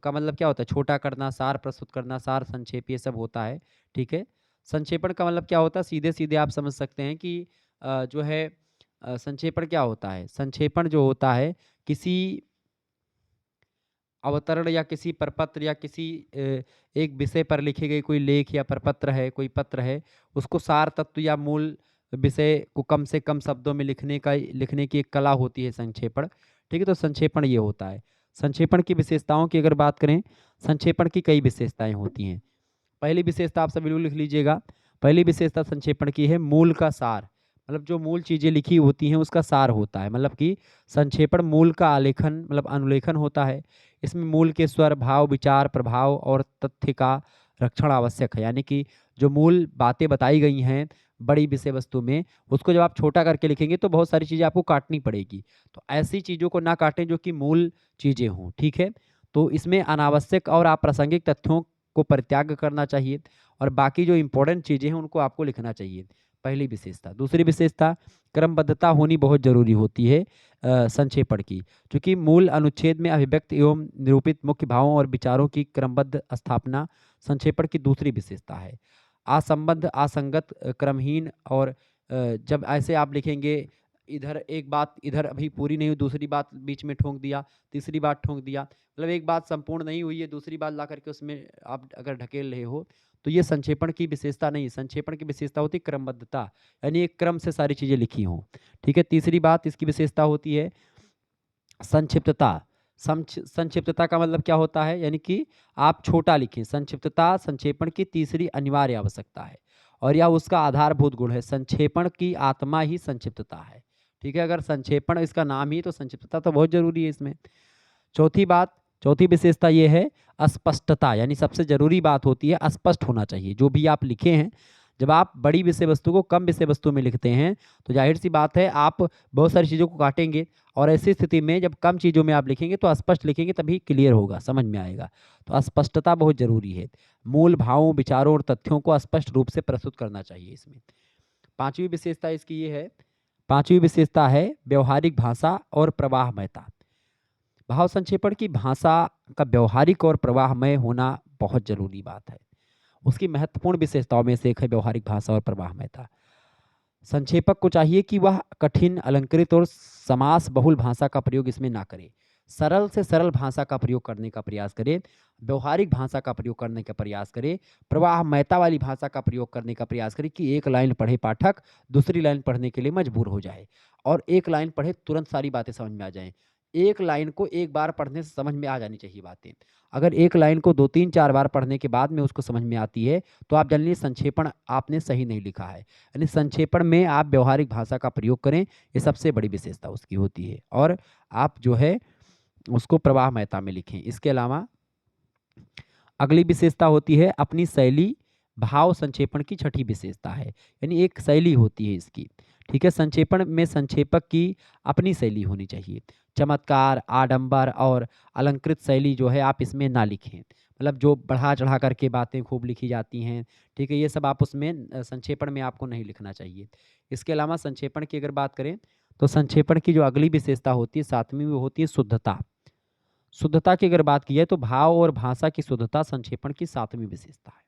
का मतलब क्या होता है, छोटा करना, सार प्रस्तुत करना, सार संक्षेप, ये सब होता है। ठीक है, संक्षेपण का मतलब क्या होता है, सीधे सीधे आप समझ सकते हैं कि जो है संक्षेपण क्या होता है। संक्षेपण जो होता है किसी अवतरण या किसी प्रपत्र या किसी एक विषय पर लिखी गई कोई लेख या प्रपत्र है, कोई पत्र है, उसको सार तत्व या मूल विषय को कम से कम शब्दों में लिखने की एक कला होती है संक्षेपण। ठीक है, तो संक्षेपण ये होता है। संक्षेपण की विशेषताओं की अगर बात करें, संक्षेपण की कई विशेषताएं होती हैं। पहली विशेषता आप सब बिल्कुल लिख लीजिएगा। पहली विशेषता संक्षेपण की है मूल का सार, मतलब जो मूल चीज़ें लिखी होती हैं उसका सार होता है, मतलब कि संक्षेपण मूल का आलेखन मतलब अनुलेखन होता है। इसमें मूल के स्वर, भाव, विचार, प्रभाव और तथ्य का रक्षण आवश्यक है, यानी कि जो मूल बातें बताई गई हैं बड़ी विषय वस्तु में, उसको जब आप छोटा करके लिखेंगे तो बहुत सारी चीज़ें आपको काटनी पड़ेगी। तो ऐसी चीज़ों को ना काटें जो कि मूल चीज़ें हों, ठीक है। तो इसमें अनावश्यक और अप्रासंगिक तथ्यों को परित्याग करना चाहिए और बाकी जो इम्पोर्टेंट चीज़ें हैं उनको आपको लिखना चाहिए। पहली विशेषता। दूसरी विशेषता, क्रमबद्धता होनी बहुत ज़रूरी होती है संक्षेपण की, क्योंकि मूल अनुच्छेद में अभिव्यक्त एवं निरूपित मुख्य भावों और विचारों की क्रमबद्ध स्थापना संक्षेपण की दूसरी विशेषता है। असंबद्ध, असंगत, क्रमहीन और जब ऐसे आप लिखेंगे, इधर एक बात इधर अभी पूरी नहीं हुई, दूसरी बात बीच में ठोक दिया, तीसरी बात ठोक दिया, मतलब एक बात संपूर्ण नहीं हुई है, दूसरी बात ला करके उसमें आप अगर ढकेल रहे हो, तो ये संक्षेपण की विशेषता नहीं है। संक्षेपण की विशेषता होती है क्रमबद्धता, यानी एक क्रम से सारी चीज़ें लिखी हों, ठीक है। तीसरी बात इसकी विशेषता होती है संक्षिप्तता। संक्षिप्तता का मतलब क्या होता है, यानी कि आप छोटा लिखें। संक्षिप्तता संक्षेपण की तीसरी अनिवार्य आवश्यकता है और यह उसका आधारभूत गुण है। संक्षेपण की आत्मा ही संक्षिप्तता है, ठीक है। अगर संक्षेपण इसका नाम ही, तो संक्षिप्तता तो बहुत जरूरी है इसमें। चौथी विशेषता ये है अस्पष्टता, यानी सबसे जरूरी बात होती है अस्पष्ट होना चाहिए जो भी आप लिखे हैं। जब आप बड़ी विषय वस्तु को कम विषय वस्तु में लिखते हैं तो जाहिर सी बात है आप बहुत सारी चीज़ों को काटेंगे, और ऐसी स्थिति में जब कम चीज़ों में आप लिखेंगे तो स्पष्ट लिखेंगे, तभी क्लियर होगा, समझ में आएगा। तो अस्पष्टता बहुत जरूरी है। मूल भावों, विचारों और तथ्यों को स्पष्ट रूप से प्रस्तुत करना चाहिए इसमें। पांचवी विशेषता इसकी ये है, पांचवी विशेषता है व्यवहारिक भाषा और प्रवाहमयता। भाव संक्षेपण की भाषा का व्यवहारिक और प्रवाहमय होना बहुत जरूरी बात है। उसकी महत्वपूर्ण विशेषताओं में से एक है व्यवहारिक भाषा और प्रवाहमयता। संक्षेपक को चाहिए कि वह कठिन, अलंकृत और समास बहुल भाषा का प्रयोग इसमें ना करे। सरल से सरल भाषा का प्रयोग करने का प्रयास करे, व्यवहारिक भाषा का प्रयोग करने का प्रयास करे, प्रवाहमयता वाली भाषा का प्रयोग करने का प्रयास करे कि एक लाइन पढ़े पाठक दूसरी लाइन पढ़ने के लिए मजबूर हो जाए, और एक लाइन पढ़े तुरंत सारी बातें समझ में आ जाएं। एक लाइन को एक बार पढ़ने से समझ में आ जानी चाहिए बातें। अगर एक लाइन को 2-3-4 बार पढ़ने के बाद में उसको समझ में आती है तो आप जानिए संक्षेपण आपने सही नहीं लिखा है। यानी संक्षेपण में आप व्यवहारिक भाषा का प्रयोग करें, ये सबसे बड़ी विशेषता उसकी होती है, और आप जो है उसको प्रवाहमयता में लिखें। इसके अलावा अगली विशेषता होती है अपनी शैली। भाव संक्षेपण की छठी विशेषता है, यानी एक शैली होती है इसकी, ठीक है। संक्षेपण में संक्षेपक की अपनी शैली होनी चाहिए। चमत्कार, आडंबर और अलंकृत शैली जो है आप इसमें ना लिखें, मतलब जो बढ़ा चढ़ा करके बातें खूब लिखी जाती हैं, ठीक है, ये सब आप उसमें संक्षेपण में आपको नहीं लिखना चाहिए। इसके अलावा संक्षेपण की अगर बात करें तो संक्षेपण की जो अगली विशेषता होती है सातवीं, वो होती है शुद्धता। शुद्धता की अगर बात की जाए तो भाव और भाषा की शुद्धता संक्षेपण की सातवीं विशेषता है।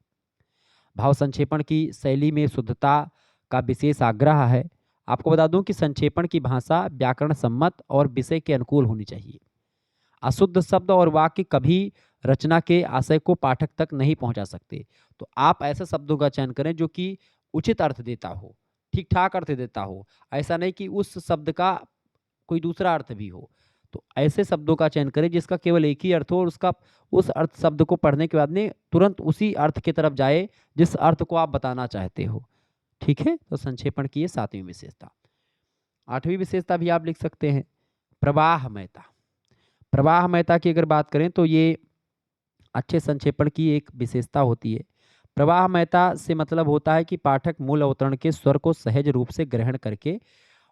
भाव संक्षेपण की शैली में शुद्धता का विशेष आग्रह है। आपको बता दूं कि संक्षेपण की भाषा व्याकरण सम्मत और विषय के अनुकूल होनी चाहिए। अशुद्ध शब्द और वाक्य कभी रचना के आशय को पाठक तक नहीं पहुंचा सकते। तो आप ऐसे शब्दों का चयन करें जो कि उचित अर्थ देता हो, ठीक ठाक अर्थ देता हो। ऐसा नहीं कि उस शब्द का कोई दूसरा अर्थ भी हो। तो ऐसे शब्दों का चयन करें जिसका केवल एक ही अर्थ हो और उसका उस अर्थ शब्द को पढ़ने के बाद में तुरंत उसी अर्थ की तरफ जाए जिस अर्थ को आप बताना चाहते हो, ठीक है। तो संक्षेपण की ये सातवीं विशेषता। आठवीं विशेषता भी आप लिख सकते हैं प्रवाहमयता। प्रवाहमयता की अगर बात करें तो ये अच्छे संक्षेपण की एक विशेषता होती है। प्रवाहमयता से मतलब होता है कि पाठक मूल अवतरण के स्वर को सहज रूप से ग्रहण करके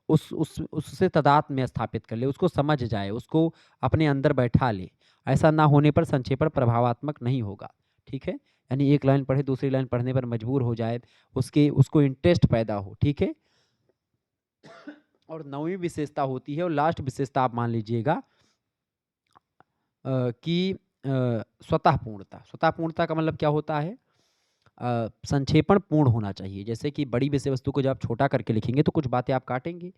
उससे तादाद में स्थापित कर ले, उसको समझ जाए, उसको अपने अंदर बैठा ले। ऐसा ना होने पर संक्षेपण प्रभावात्मक नहीं होगा, ठीक है। यानी एक लाइन पढ़े दूसरी लाइन पढ़ने पर मजबूर हो जाए, उसको इंटरेस्ट पैदा हो, ठीक है। और नौवीं विशेषता होती है और लास्ट विशेषता आप मान लीजिएगा कि स्वतः पूर्णता। स्वतः पूर्णता का मतलब क्या होता है, संक्षेपण पूर्ण होना चाहिए। जैसे कि बड़ी विषय वस्तु को जब आप छोटा करके लिखेंगे तो कुछ बातें आप काटेंगे,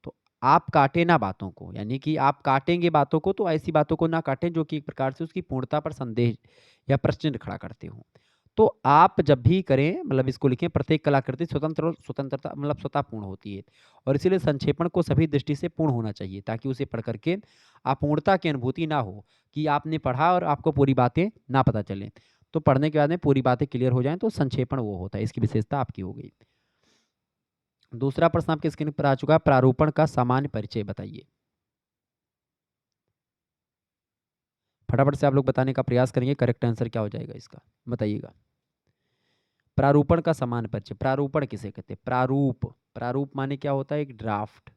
तो आप काटें ना बातों को, यानी कि आप काटेंगे बातों को तो ऐसी बातों को ना काटें जो कि एक प्रकार से उसकी पूर्णता पर संदेह या प्रश्न खड़ा करते हो। तो आप जब भी करें मतलब इसको लिखें, प्रत्येक कलाकृति स्वतंत्रता मतलब स्वतःपूर्ण होती है और इसीलिए संक्षेपण को सभी दृष्टि से पूर्ण होना चाहिए ताकि उसे पढ़ करके अपूर्णता की अनुभूति ना हो कि आपने पढ़ा और आपको पूरी बातें ना पता चलें। तो पढ़ने के बाद में पूरी बातें क्लियर हो जाएं तो संक्षेपण वो होता है, इसकी विशेषता आपकी हो गई। दूसरा प्रश्न आपके स्क्रीन पर आ चुका है, प्रारूपण का सामान्य परिचय बताइए। फटाफट से आप लोग बताने का प्रयास करेंगे, करेक्ट आंसर क्या हो जाएगा इसका बताइएगा। प्रारूपण का सामान्य परिचय, प्रारूपण किसे कहते हैं? प्रारूप, प्रारूप माने क्या होता है? एक ड्राफ्ट,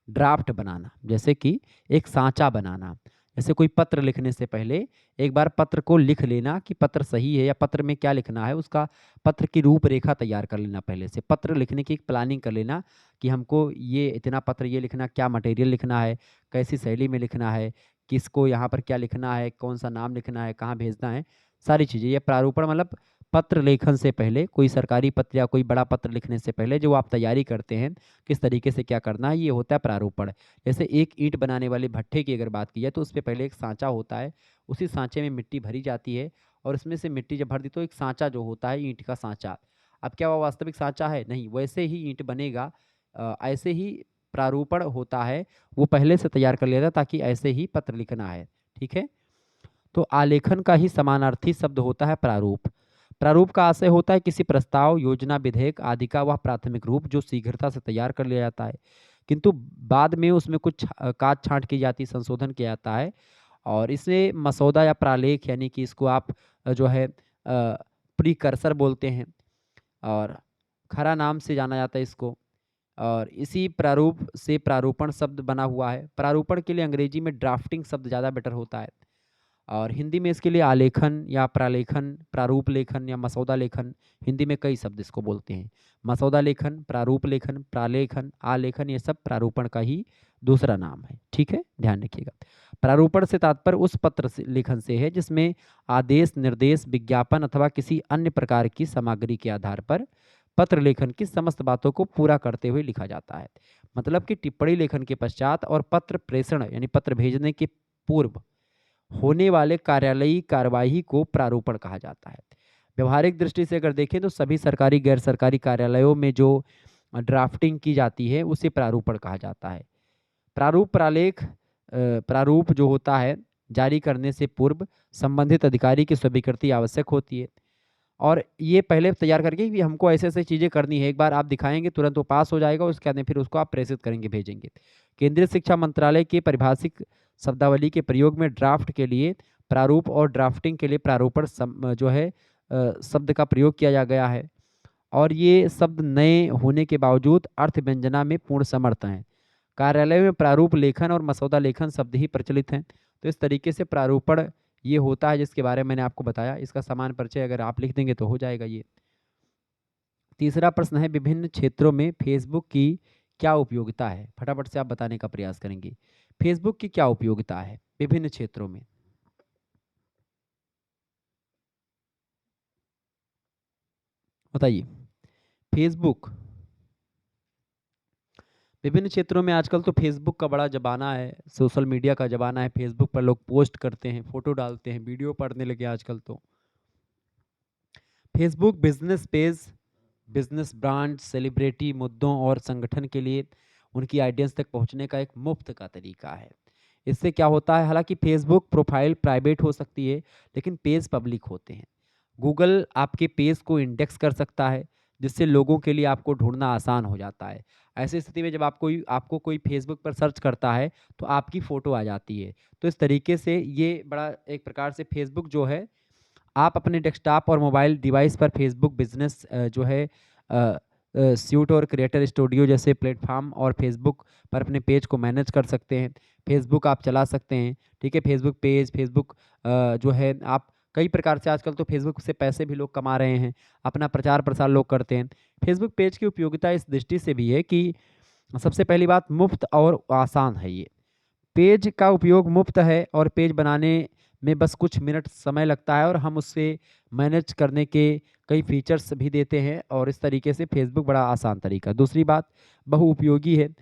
ड्राफ्ट बनाना, जैसे कि एक सांचा बनाना। जैसे कोई पत्र लिखने से पहले एक बार पत्र को लिख लेना कि पत्र सही है या पत्र में क्या लिखना है, उसका पत्र की रूपरेखा तैयार कर लेना। पहले से पत्र लिखने की एक प्लानिंग कर लेना कि हमको ये इतना पत्र ये लिखना, क्या मटेरियल लिखना है, कैसी शैली में लिखना है, किसको यहाँ पर क्या लिखना है, कौन सा नाम लिखना है, कहाँ भेजना है, सारी चीज़ें। ये प्रारूपण मतलब पत्र लेखन से पहले, कोई सरकारी पत्र या कोई बड़ा पत्र लिखने से पहले जो आप तैयारी करते हैं किस तरीके से क्या करना है, ये होता है प्रारूपण। जैसे एक ईंट बनाने वाले भट्ठे की अगर बात की जाए तो उसपे पहले एक सांचा होता है, उसी सांचे में मिट्टी भरी जाती है और उसमें से मिट्टी जब भर दी तो एक सांचा जो होता है ईंट का सांचा। अब क्या वो वास्तविक सांचा है? नहीं, वैसे ही ईंट बनेगा। ऐसे ही प्रारूपण होता है, वो पहले से तैयार कर लिया था ताकि ऐसे ही पत्र लिखना है। ठीक है, तो आलेखन का ही समानार्थी शब्द होता है प्रारूप। प्रारूप का आशय होता है किसी प्रस्ताव, योजना, विधेयक आदि का वह प्राथमिक रूप जो शीघ्रता से तैयार कर लिया जाता है, किंतु बाद में उसमें कुछ काट छांट की जाती, संशोधन किया जाता है और इसे मसौदा या प्रालेख यानी कि इसको आप जो है प्रीकर्सर बोलते हैं और खरा नाम से जाना जाता है इसको। और इसी प्रारूप से प्रारूपण शब्द बना हुआ है। प्रारूपण के लिए अंग्रेजी में ड्राफ्टिंग शब्द ज़्यादा बेटर होता है और हिंदी में इसके लिए आलेखन या प्रालेखन, प्रारूप लेखन या मसौदा लेखन, हिंदी में कई शब्द इसको बोलते हैं। मसौदा लेखन, प्रारूप लेखन, प्रालेखन, आलेखन, ये सब प्रारूपण का ही दूसरा नाम है। ठीक है, ध्यान रखिएगा। प्रारूपण से तात्पर्य उस पत्र से लेखन से है जिसमें आदेश, निर्देश, विज्ञापन अथवा किसी अन्य प्रकार की सामग्री के आधार पर पत्र लेखन की समस्त बातों को पूरा करते हुए लिखा जाता है। मतलब कि टिप्पणी लेखन के पश्चात और पत्र प्रेषण यानी पत्र भेजने के पूर्व होने वाले कार्यालयी कार्यवाही को प्रारूपण कहा जाता है। व्यवहारिक दृष्टि से अगर देखें तो सभी सरकारी गैर सरकारी कार्यालयों में जो ड्राफ्टिंग की जाती है उसे प्रारूपण कहा जाता है। प्रारूप प्रालेख प्रारूप जो होता है जारी करने से पूर्व संबंधित अधिकारी की स्वीकृति आवश्यक होती है और ये पहले तैयार करके कि हमको ऐसे ऐसे चीज़ें करनी है, एक बार आप दिखाएंगे तुरंत वो पास हो जाएगा, उसके बाद में फिर उसको आप प्रेषित करेंगे, भेजेंगे। केंद्रीय शिक्षा मंत्रालय के परिभाषिक शब्दावली के प्रयोग में ड्राफ्ट के लिए प्रारूप और ड्राफ्टिंग के लिए प्रारूपण जो है शब्द का प्रयोग किया जा गया है और ये शब्द नए होने के बावजूद अर्थ व्यंजना में पूर्ण समर्थ हैं। कार्यालय में प्रारूप लेखन और मसौदा लेखन शब्द ही प्रचलित हैं। तो इस तरीके से प्रारूपण ये होता है जिसके बारे में मैंने आपको बताया। इसका समान परिचय अगर आप लिख देंगे तो हो जाएगा ये। तीसरा प्रश्न है, विभिन्न क्षेत्रों में फेसबुक की क्या उपयोगिता है? फटाफट से आप बताने का प्रयास करेंगे। फेसबुक की क्या उपयोगिता है विभिन्न क्षेत्रों में? बताइए। फेसबुक विभिन्न क्षेत्रों में आजकल तो फेसबुक का बड़ा ज़माना है, सोशल मीडिया का ज़माना है। फेसबुक पर लोग पोस्ट करते हैं, फ़ोटो डालते हैं, वीडियो पढ़ने लगे आजकल तो। Facebook business page, business brand, celebrity मुद्दों और संगठन के लिए उनकी आइडियंस तक पहुंचने का एक मुफ्त का तरीका है। इससे क्या होता है, हालांकि फेसबुक प्रोफाइल प्राइवेट हो सकती है लेकिन पेज पब्लिक होते हैं। गूगल आपके पेज को इंडेक्स कर सकता है जिससे लोगों के लिए आपको ढूंढना आसान हो जाता है। ऐसी स्थिति में जब आपको कोई फेसबुक पर सर्च करता है तो आपकी फ़ोटो आ जाती है। तो इस तरीके से ये बड़ा एक प्रकार से फेसबुक जो है, आप अपने डेस्कटॉप और मोबाइल डिवाइस पर फेसबुक बिजनेस जो है सूट और क्रिएटर स्टूडियो जैसे प्लेटफॉर्म और फेसबुक पर अपने पेज को मैनेज कर सकते हैं। फेसबुक आप चला सकते हैं। ठीक है, फेसबुक पेज, फेसबुक जो है आप कई प्रकार से आजकल तो फेसबुक से पैसे भी लोग कमा रहे हैं, अपना प्रचार प्रसार लोग करते हैं। फेसबुक पेज की उपयोगिता इस दृष्टि से भी है कि सबसे पहली बात, मुफ्त और आसान है ये। पेज का उपयोग मुफ्त है और पेज बनाने में बस कुछ मिनट समय लगता है और हम उससे मैनेज करने के कई फीचर्स भी देते हैं और इस तरीके से फेसबुक बड़ा आसान तरीका। दूसरी बात, बहुउपयोगी है।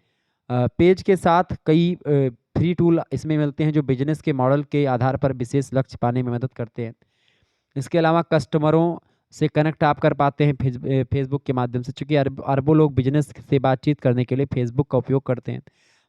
पेज के साथ कई फ्री टूल इसमें मिलते हैं जो बिजनेस के मॉडल के आधार पर विशेष लक्ष्य पाने में मदद करते हैं। इसके अलावा कस्टमरों से कनेक्ट आप कर पाते हैं फेसबुक के माध्यम से, चूँकि अरबों लोग बिजनेस से बातचीत करने के लिए फेसबुक का उपयोग करते हैं।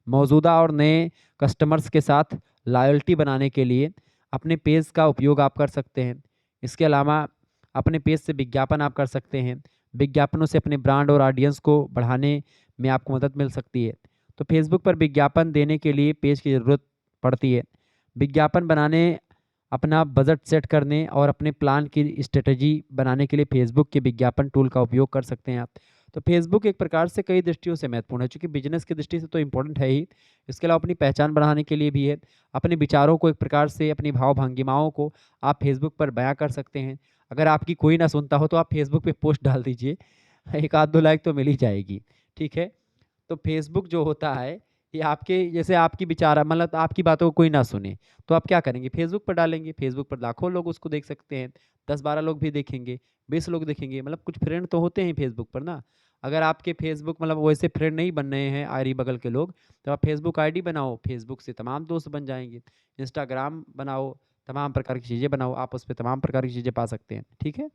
मौजूदा और नए कस्टमर्स के साथ लॉयल्टी बनाने के लिए अपने पेज का उपयोग आप कर सकते हैं। इसके अलावा अपने पेज से विज्ञापन आप कर सकते हैं। विज्ञापनों से अपने ब्रांड और ऑडियंस को बढ़ाने में आपको मदद मिल सकती है। तो फेसबुक पर विज्ञापन देने के लिए पेज की ज़रूरत पड़ती है। विज्ञापन बनाने, अपना बजट सेट करने और अपने प्लान की स्ट्रेटजी बनाने के लिए फेसबुक के विज्ञापन टूल का उपयोग कर सकते हैं आप। तो फेसबुक एक प्रकार से कई दृष्टियों से महत्वपूर्ण है, चूँकि बिजनेस की दृष्टि से तो इम्पोर्टेंट है ही, इसके अलावा अपनी पहचान बढ़ाने के लिए भी है। अपने विचारों को एक प्रकार से, अपनी भाव-भंगिमाओं को आप फेसबुक पर बयाँ कर सकते हैं। अगर आपकी कोई ना सुनता हो तो आप फेसबुक पे पोस्ट डाल दीजिए, 1 आध 2 लाइक तो मिल ही जाएगी, ठीक है? तो फेसबुक जो होता है, ये आपके जैसे आपकी विचार मतलब आपकी बातों को कोई ना सुने, तो आप क्या करेंगे? फेसबुक पर डालेंगे, फेसबुक पर लाखों लोग उसको देख सकते हैं, 10-12 लोग भी देखेंगे, 20 लोग देखेंगे, मतलब कुछ फ्रेंड तो होते हैं फेसबुक पर ना। अगर आपके फेसबुक मतलब वैसे फ्रेंड नहीं बन रहे हैं अगल-बगल के लोग, तो आप फेसबुक आईडी बनाओ, फेसबुक से तमाम दोस्त बन जाएँगे। इंस्टाग्राम बनाओ, तमाम प्रकार की चीज़ें बनाओ, आप उसपे तमाम प्रकार की चीज़ें पा सकते हैं, ठीक है?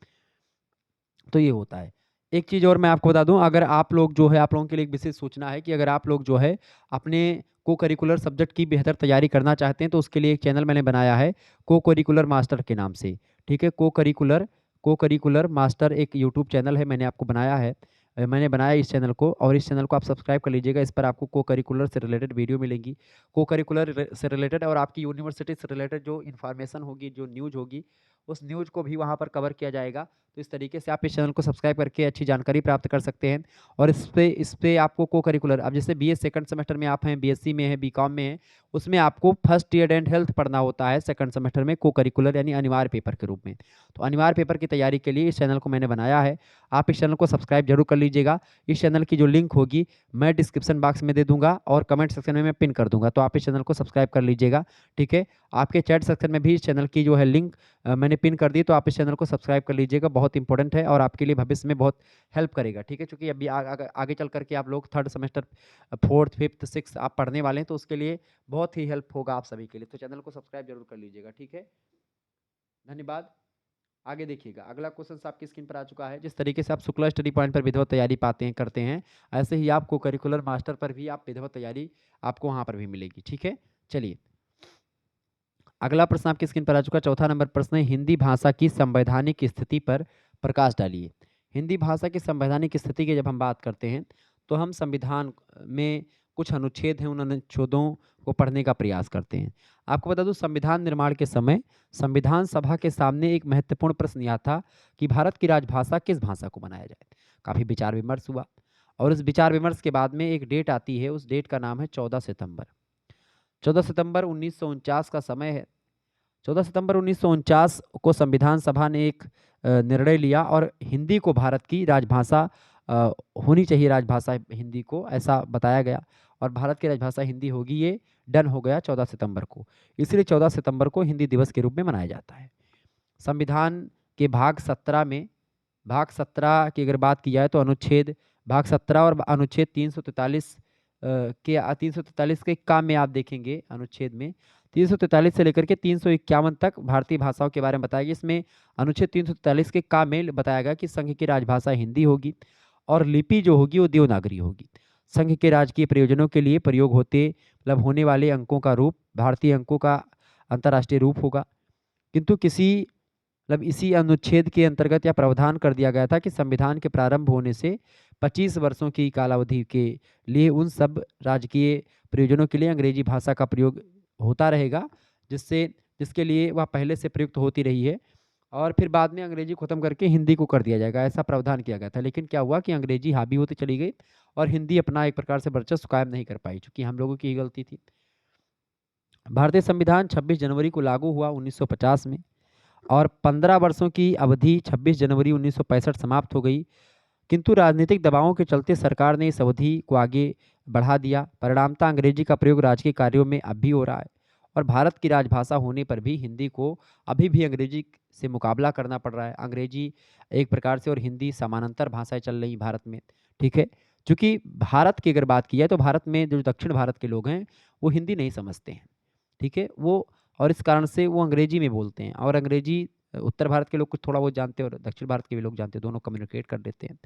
तो ये होता है। एक चीज़ और मैं आपको बता दूँ, अगर आप लोग जो है, आप लोगों के लिए एक विशेष सूचना है कि अगर आप लोग जो है अपने को-करिकुलर सब्जेक्ट की बेहतर तैयारी करना चाहते हैं, तो उसके लिए एक चैनल मैंने बनाया है को-करिकुलर मास्टर के नाम से, ठीक है? को-करिकुलर मास्टर एक यूट्यूब चैनल है, मैंने आपको बनाया है। मैंने बनाया इस चैनल को, और इस चैनल को आप सब्सक्राइब कर लीजिएगा। इस पर आपको को-करिकुलर से रिलेटेड वीडियो मिलेंगी। को-करिकुलर से रिलेटेड और आपकी यूनिवर्सिटी से रिलेटेड जो इन्फॉर्मेशन होगी, जो न्यूज़ होगी, उस न्यूज़ को भी वहाँ पर कवर किया जाएगा। तो इस तरीके से आप इस चैनल को सब्सक्राइब करके अच्छी जानकारी प्राप्त कर सकते हैं। और इस पे आपको को-करिकुलर, अब जैसे बीए सेकंड सेमेस्टर में आप हैं, बीएससी में हैं, बीकॉम में हैं, उसमें आपको फर्स्ट ईयर एंड हेल्थ पढ़ना होता है सेकंड सेमेस्टर में को-करिकुलर यानी अनिवार्य पेपर के रूप में। तो अनिवार्य पेपर की तैयारी के लिए इस चैनल को मैंने बनाया है। आप इस चैनल को सब्सक्राइब ज़रूर कर लीजिएगा। इस चैनल की जो लिंक होगी मैं डिस्क्रिप्शन बॉक्स में दे दूँगा और कमेंट सेक्शन में मैं पिन कर दूँगा। तो आप इस चैनल को सब्सक्राइब कर लीजिएगा, ठीक है? आपके चैट सेक्शन में भी इस चैनल की जो है लिंक मैंने पिन कर दी, तो आप इस चैनल को सब्सक्राइब कर लीजिएगा, बहुत इंपॉर्टेंट है और आपके लिए भविष्य में बहुत हेल्प करेगा, ठीक है? क्योंकि अभी आगे चल कर के आप लोग third semester, 4th, 5th, 6th आप पढ़ने वाले हैं, तो उसके लिए बहुत ही हेल्प होगा आप सभी के लिए। तो चैनल को सब्सक्राइब ज़रूर कर लीजिएगा, ठीक है? धन्यवाद। आगे देखिएगा, अगला क्वेश्चन आपकी स्क्रीन पर आ चुका है। जिस तरीके से आप शुक्ला स्टडी पॉइंट पर विधिवत तैयारी पाते हैं, करते हैं, ऐसे ही आप को-करिकुलर मास्टर पर भी आप विधिवत तैयारी आपको वहाँ पर भी मिलेगी, ठीक है? चलिए, अगला प्रश्न आपकी स्क्रीन पर आ चुका है। चौथा नंबर प्रश्न है, हिंदी भाषा की संवैधानिक स्थिति पर प्रकाश डालिए। हिंदी भाषा की संवैधानिक स्थिति की जब हम बात करते हैं, तो हम संविधान में कुछ अनुच्छेद हैं, उन अनुच्छेदों को पढ़ने का प्रयास करते हैं। आपको बता दूं, संविधान निर्माण के समय संविधान सभा के सामने एक महत्वपूर्ण प्रश्न यह था कि भारत की राजभाषा किस भाषा को बनाया जाए। काफ़ी विचार विमर्श हुआ, और इस विचार विमर्श के बाद में एक डेट आती है, उस डेट का नाम है 14 सितंबर। 14 सितंबर 1949 का समय है। 14 सितंबर 1949 को संविधान सभा ने एक निर्णय लिया और हिंदी को भारत की राजभाषा अ, होनी चाहिए, राजभाषा हिंदी को, ऐसा बताया गया और भारत की राजभाषा हिंदी होगी, ये डन हो गया 14 सितंबर को। इसलिए 14 सितंबर को हिंदी दिवस के रूप में मनाया जाता है। संविधान के भाग 17 की अगर बात की जाए, तो अनुच्छेद भाग 17 और अनुच्छेद 343 343 के काम में आप देखेंगे, अनुच्छेद में 343 से लेकर के 351 तक भारतीय भाषाओं के बारे में बताया गया। इसमें अनुच्छेद 343 के काम में बताया गया कि संघ की राजभाषा हिंदी होगी और लिपि जो होगी वो देवनागरी होगी। संघ के राजकीय प्रयोजनों के लिए प्रयोग होने वाले अंकों का रूप भारतीय अंकों का अंतर्राष्ट्रीय रूप होगा। किंतु इसी अनुच्छेद के अंतर्गत यह प्रावधान कर दिया गया था कि संविधान के प्रारंभ होने से 25 वर्षों की कालावधि के लिए उन सब राजकीय प्रयोजनों के लिए अंग्रेजी भाषा का प्रयोग होता रहेगा, जिसके लिए वह पहले से प्रयुक्त होती रही है, और फिर बाद में अंग्रेजी खत्म करके हिंदी को कर दिया जाएगा, ऐसा प्रावधान किया गया था। लेकिन क्या हुआ कि अंग्रेजी हावी होती चली गई और हिंदी अपना एक प्रकार से वर्चस्व कायम नहीं कर पाई, चूंकि हम लोगों की ही गलती थी। भारतीय संविधान 26 जनवरी को लागू हुआ 1950 में, और 15 वर्षों की अवधि 26 जनवरी 1965 समाप्त हो गई। किंतु राजनीतिक दबावों के चलते सरकार ने इस अवधि को आगे बढ़ा दिया। परिणामतः अंग्रेजी का प्रयोग राजकीय कार्यों में अब भी हो रहा है, और भारत की राजभाषा होने पर भी हिंदी को अभी भी अंग्रेजी से मुकाबला करना पड़ रहा है। अंग्रेजी एक प्रकार से और हिंदी समानांतर भाषाएं चल रही भारत में, ठीक है? चूँकि भारत की अगर बात की जाए, तो भारत में जो दक्षिण भारत के लोग हैं, वो हिंदी नहीं समझते हैं, ठीक है? वो, और इस कारण से वो अंग्रेजी में बोलते हैं, और अंग्रेजी उत्तर भारत के लोग कुछ थोड़ा बहुत जानते हैं और दक्षिण भारत के भी लोग जानते हैं, दोनों कम्युनिकेट कर लेते हैं।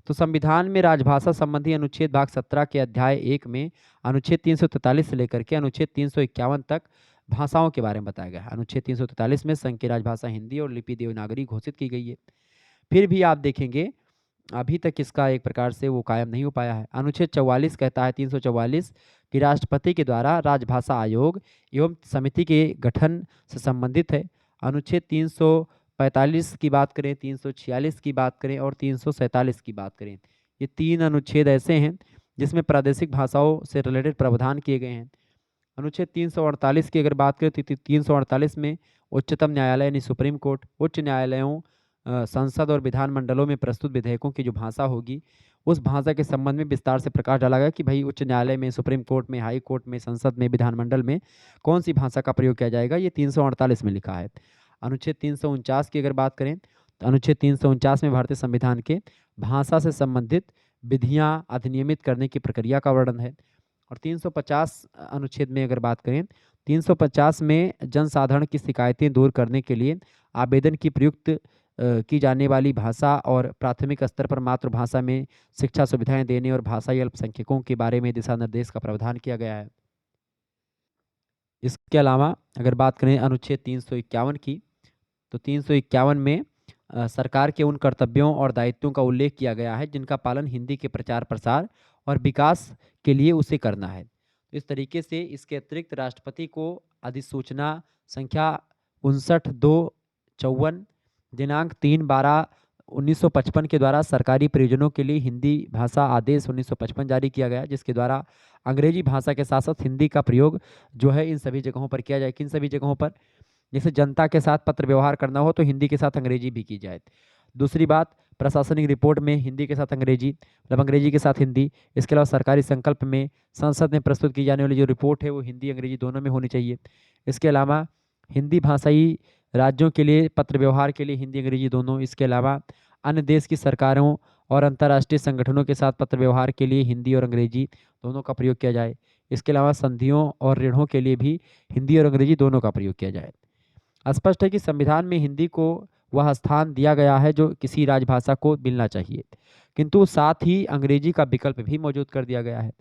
तो संविधान में राजभाषा संबंधी अनुच्छेद भाग 17 के अध्याय 1 में अनुच्छेद 343 से लेकर के अनुच्छेद 351 तक भाषाओं के बारे में बताया गया है। अनुच्छेद 343 में संघ की राजभाषा हिंदी और लिपि देवनागरी घोषित की गई है। फिर भी आप देखेंगे अभी तक इसका एक प्रकार से वो कायम नहीं हो पाया है। अनुच्छेद 44 कहता है 344 कि राष्ट्रपति के द्वारा राजभाषा आयोग एवं समिति के गठन से संबंधित है। अनुच्छेद 345 की बात करें, 346 की बात करें और 347 की बात करें, ये 3 अनुच्छेद ऐसे हैं जिसमें प्रादेशिक भाषाओं से रिलेटेड प्रावधान किए गए हैं। अनुच्छेद 348 की अगर बात करें तो 348 में उच्चतम न्यायालय यानी सुप्रीम कोर्ट उच्च न्यायालयों, संसद और विधानमंडलों में प्रस्तुत विधेयकों की जो भाषा होगी उस भाषा के संबंध में विस्तार से प्रकाश डाला गया कि भाई उच्च न्यायालय में, सुप्रीम कोर्ट में, हाई कोर्ट में, संसद में, विधानमंडल में कौन सी भाषा का प्रयोग किया जाएगा, ये 348 में लिखा है। अनुच्छेद 349 की अगर बात करें तो अनुच्छेद 349 में भारतीय संविधान के भाषा से संबंधित विधियां अधिनियमित करने की प्रक्रिया का वर्णन है। और 350 अनुच्छेद में अगर बात करें, 350 में जनसाधारण की शिकायतें दूर करने के लिए आवेदन की प्रयुक्त की जाने वाली भाषा और प्राथमिक स्तर पर मातृभाषा में शिक्षा सुविधाएं देने और भाषाई अल्पसंख्यकों के बारे में दिशा निर्देश का प्रावधान किया गया है। इसके अलावा अगर बात करें अनुच्छेद 351 की, तो 351 में सरकार के उन कर्तव्यों और दायित्वों का उल्लेख किया गया है जिनका पालन हिंदी के प्रचार प्रसार और विकास के लिए उसे करना है। इस तरीके से इसके अतिरिक्त राष्ट्रपति को अधिसूचना संख्या 59/254 दिनांक 3/12/1955 के द्वारा सरकारी प्रयोजनों के लिए हिंदी भाषा आदेश 1955 जारी किया गया, जिसके द्वारा अंग्रेजी भाषा के साथ साथ हिंदी का प्रयोग जो है इन सभी जगहों पर किया जाए। किन सभी जगहों पर? जैसे जनता के साथ पत्र व्यवहार करना हो तो हिंदी के साथ अंग्रेजी भी की जाए। दूसरी बात, प्रशासनिक रिपोर्ट में हिंदी के साथ अंग्रेजी, मतलब अंग्रेजी के साथ हिंदी। इसके अलावा सरकारी संकल्प में, संसद में प्रस्तुत की जाने वाली जो रिपोर्ट है वो हिंदी अंग्रेजी दोनों में होनी चाहिए। इसके अलावा हिंदी भाषाई राज्यों के लिए पत्र व्यवहार के लिए हिंदी अंग्रेजी दोनों। इसके अलावा अन्य देश की सरकारों और अंतर्राष्ट्रीय संगठनों के साथ पत्र व्यवहार के लिए हिंदी और अंग्रेजी दोनों का प्रयोग किया जाए। इसके अलावा संधियों और ऋणों के लिए भी हिंदी और अंग्रेजी दोनों का प्रयोग किया जाए। स्पष्ट है कि संविधान में हिंदी को वह स्थान दिया गया है जो किसी राजभाषा को मिलना चाहिए, किंतु साथ ही अंग्रेजी का विकल्प भी मौजूद कर दिया गया है।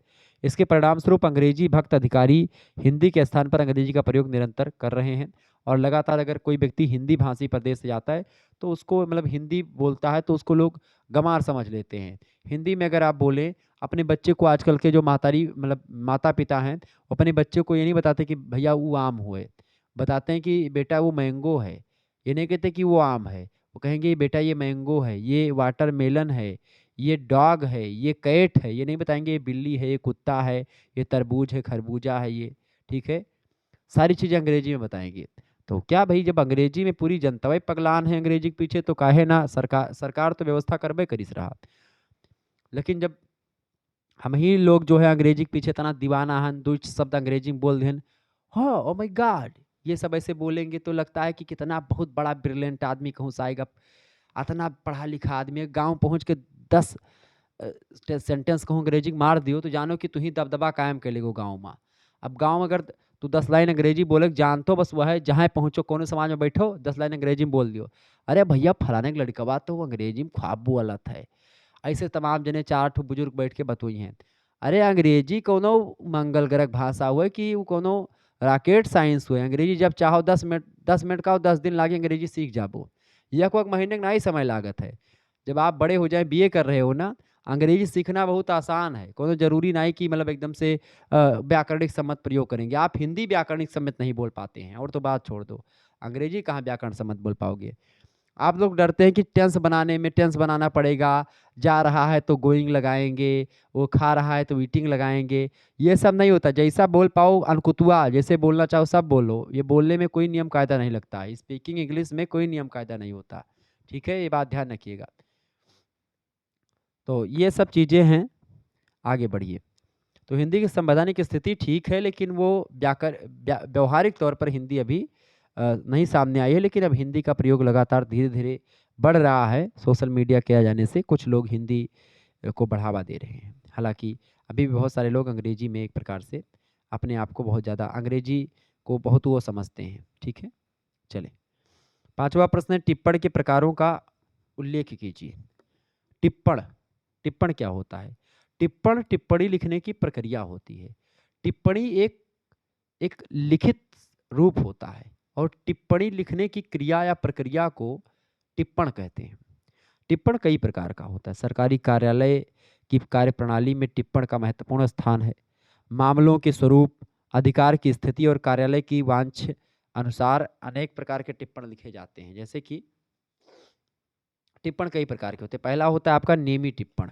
इसके परिणाम स्वरूप अंग्रेजी भक्त अधिकारी हिंदी के स्थान पर अंग्रेजी का प्रयोग निरंतर कर रहे हैं और लगातार अगर कोई व्यक्ति हिंदी भाषी प्रदेश से जाता है तो उसको, मतलब हिंदी बोलता है तो उसको लोग गंवार समझ लेते हैं। हिंदी में अगर आप बोलें, अपने बच्चे को, आजकल के जो मातारी मतलब माता पिता हैं, वो अपने बच्चे को ये नहीं बताते कि भैया वो आम हुए, बताते हैं कि बेटा वो मैंगो है। ये नहीं कहते कि वो आम है, वो कहेंगे बेटा ये मैंगो है, ये वाटरमेलन है, ये डॉग है, ये कैट है। ये नहीं बताएंगे ये बिल्ली है, ये कुत्ता है, ये तरबूज है, खरबूजा है ये, ठीक है। सारी चीज़ें अंग्रेजी में बताएंगे। तो क्या भाई, जब अंग्रेजी में पूरी जनता ही पगलान है अंग्रेजी के पीछे, तो काहे ना सरकार तो व्यवस्था करबे करिस रहा। लेकिन जब हम ही लोग जो है अंग्रेजी के पीछे इतना दीवाना हन, दो शब्द अंग्रेजी में बोल दें, हाँ ओ माय गॉड, ये सब ऐसे बोलेंगे तो लगता है कि कितना बहुत बड़ा ब्रिलियंट आदमी कहूँ आएगा, इतना पढ़ा लिखा आदमी है। गाँव पहुँच के 10 सेंटेंस कहूँ अंग्रेजी मार दियो तो जानो कि तू ही दबदबा कायम कर लेगो गाँव में। अब गाँव में अगर तू 10 लाइन अंग्रेजी बोले जान तो बस वह है, जहाँ पहुँचो कोनो समाज में बैठो 10 लाइन अंग्रेजी में बोल दियो, अरे भैया फलाने के लड़कवा तो वो अंग्रेजी में ख्वाब बोलत है। ऐसे तमाम जने 4 ठो बुजुर्ग बैठ के बतोई हैं। अरे अंग्रेजी कोनो मंगल ग्रह भाषा हुए कि वो कोनो रॉकेट साइंस हुए। अंग्रेजी जब चाहो 10 मिनट का 10 दिन लागे अंग्रेजी सीख जाबो। एक महीने का नहीं समय लागत है। जब आप बड़े हो जाए, बीए कर रहे हो ना, अंग्रेजी सीखना बहुत आसान है। कोनो जरूरी नहीं कि मतलब एकदम से व्याकरणिक सम्मत प्रयोग करेंगे। आप हिंदी व्याकरणिक सम्मत नहीं बोल पाते हैं और तो बात छोड़ दो, अंग्रेजी कहाँ व्याकरण सम्मत बोल पाओगे। आप लोग डरते हैं कि टेंस बनाने में टेंस बनाना पड़ेगा, जा रहा है तो गोइंग लगाएंगे, वो खा रहा है तो ईटिंग लगाएंगे। ये सब नहीं होता। जैसा बोल पाओ अनकुतुआ, जैसे बोलना चाहो सब बोलो। ये बोलने में कोई नियम कायदा नहीं लगता है। स्पीकिंग इंग्लिश में कोई नियम कायदा नहीं होता, ठीक है, ये बात ध्यान रखिएगा। तो ये सब चीज़ें हैं। आगे बढ़िए। तो हिंदी की संवैधानिक स्थिति ठीक है, लेकिन वो व्यवहारिक तौर पर हिंदी अभी नहीं सामने आई है। लेकिन अब हिंदी का प्रयोग लगातार धीरे धीरे बढ़ रहा है। सोशल मीडिया के आ जाने से कुछ लोग हिंदी को बढ़ावा दे रहे हैं। हालांकि अभी भी बहुत सारे लोग अंग्रेजी में एक प्रकार से अपने आप को बहुत ज़्यादा अंग्रेजी को बहुत वो समझते हैं, ठीक है। चले, 5वां प्रश्न है टिप्पण के प्रकारों का उल्लेख कीजिए। टिप्पण, टिप्पण क्या होता है? टिप्पण टिप्पणी लिखने की प्रक्रिया होती है। टिप्पणी एक एक लिखित रूप होता है और टिप्पणी लिखने की क्रिया या प्रक्रिया को टिप्पण कहते हैं। टिप्पण कई प्रकार का होता है। सरकारी कार्यालय की कार्यप्रणाली में टिप्पण का महत्वपूर्ण स्थान है। मामलों के स्वरूप, अधिकार की स्थिति और कार्यालय की वांछ अनुसार अनेक प्रकार के टिप्पण लिखे जाते हैं। जैसे कि टिप्पण कई प्रकार के होते हैं। पहला होता है आपका नियमी टिप्पण,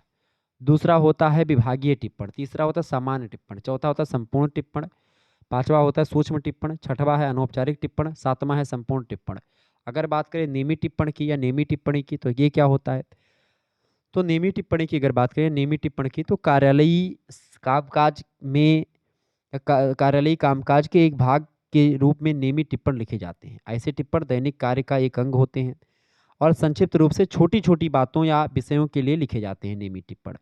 दूसरा होता है विभागीय टिप्पण, तीसरा होता है सामान्य टिप्पण, चौथा होता है संपूर्ण टिप्पण, पांचवा होता है सूक्ष्म टिप्पण, छठवां है अनौपचारिक टिप्पण, सातवां है संपूर्ण टिप्पण। अगर बात करें नियमित टिप्पण की या नियमित टिप्पणी की तो ये क्या होता है? तो नियमित टिप्पणी की अगर बात करें नियमित टिप्पण की तो कार्यालयी कामकाज में कार्यालयी कामकाज के एक भाग के रूप में नियमित टिप्पण लिखे जाते हैं। ऐसे टिप्पण दैनिक कार्य का एक अंग होते हैं और संक्षिप्त रूप से छोटी छोटी बातों या विषयों के लिए लिखे जाते हैं। नियमित टिप्पण,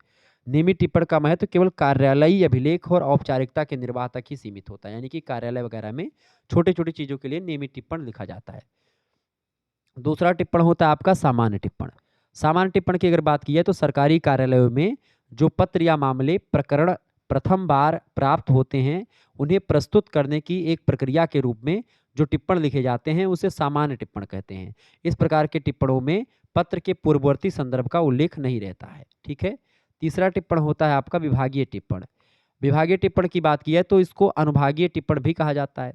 नियमित टिप्पण का महत्व केवल कार्यालयी अभिलेख और औपचारिकता के निर्वाह तक ही सीमित होता है। यानी कि कार्यालय वगैरह में छोटी छोटी चीजों के लिए नियमित टिप्पण लिखा जाता है। दूसरा टिप्पण होता है आपका सामान्य टिप्पण। सामान्य टिप्पण की अगर बात की है तो सरकारी कार्यालयों में जो पत्र या मामले प्रकरण प्रथम बार प्राप्त होते हैं उन्हें प्रस्तुत करने की एक प्रक्रिया के रूप में जो टिप्पण लिखे जाते हैं उसे सामान्य टिप्पण कहते हैं। इस प्रकार के टिप्पणों में पत्र के पूर्ववर्ती संदर्भ का उल्लेख नहीं रहता है। ठीक है। तीसरा टिप्पण होता है आपका विभागीय टिप्पण। विभागीय टिप्पण की बात की है तो इसको अनुभागीय टिप्पण भी कहा जाता है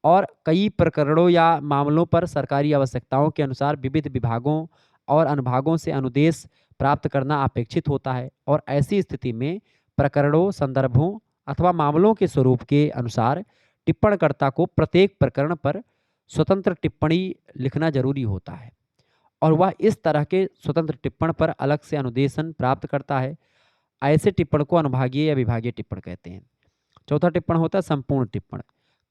और कई प्रकरणों या मामलों पर सरकारी आवश्यकताओं के अनुसार विविध विभागों और अनुभागों से अनुदेश प्राप्त करना अपेक्षित होता है और ऐसी स्थिति में प्रकरणों, संदर्भों अथवा मामलों के स्वरूप के अनुसार टिप्पणकर्ता को प्रत्येक प्रकरण पर स्वतंत्र टिप्पणी लिखना जरूरी होता है और वह इस तरह के स्वतंत्र टिप्पण पर अलग से अनुदेशन प्राप्त करता है। ऐसे टिप्पण को अनुभागीय या विभागीय टिप्पण कहते हैं। चौथा टिप्पण होता है संपूर्ण टिप्पण।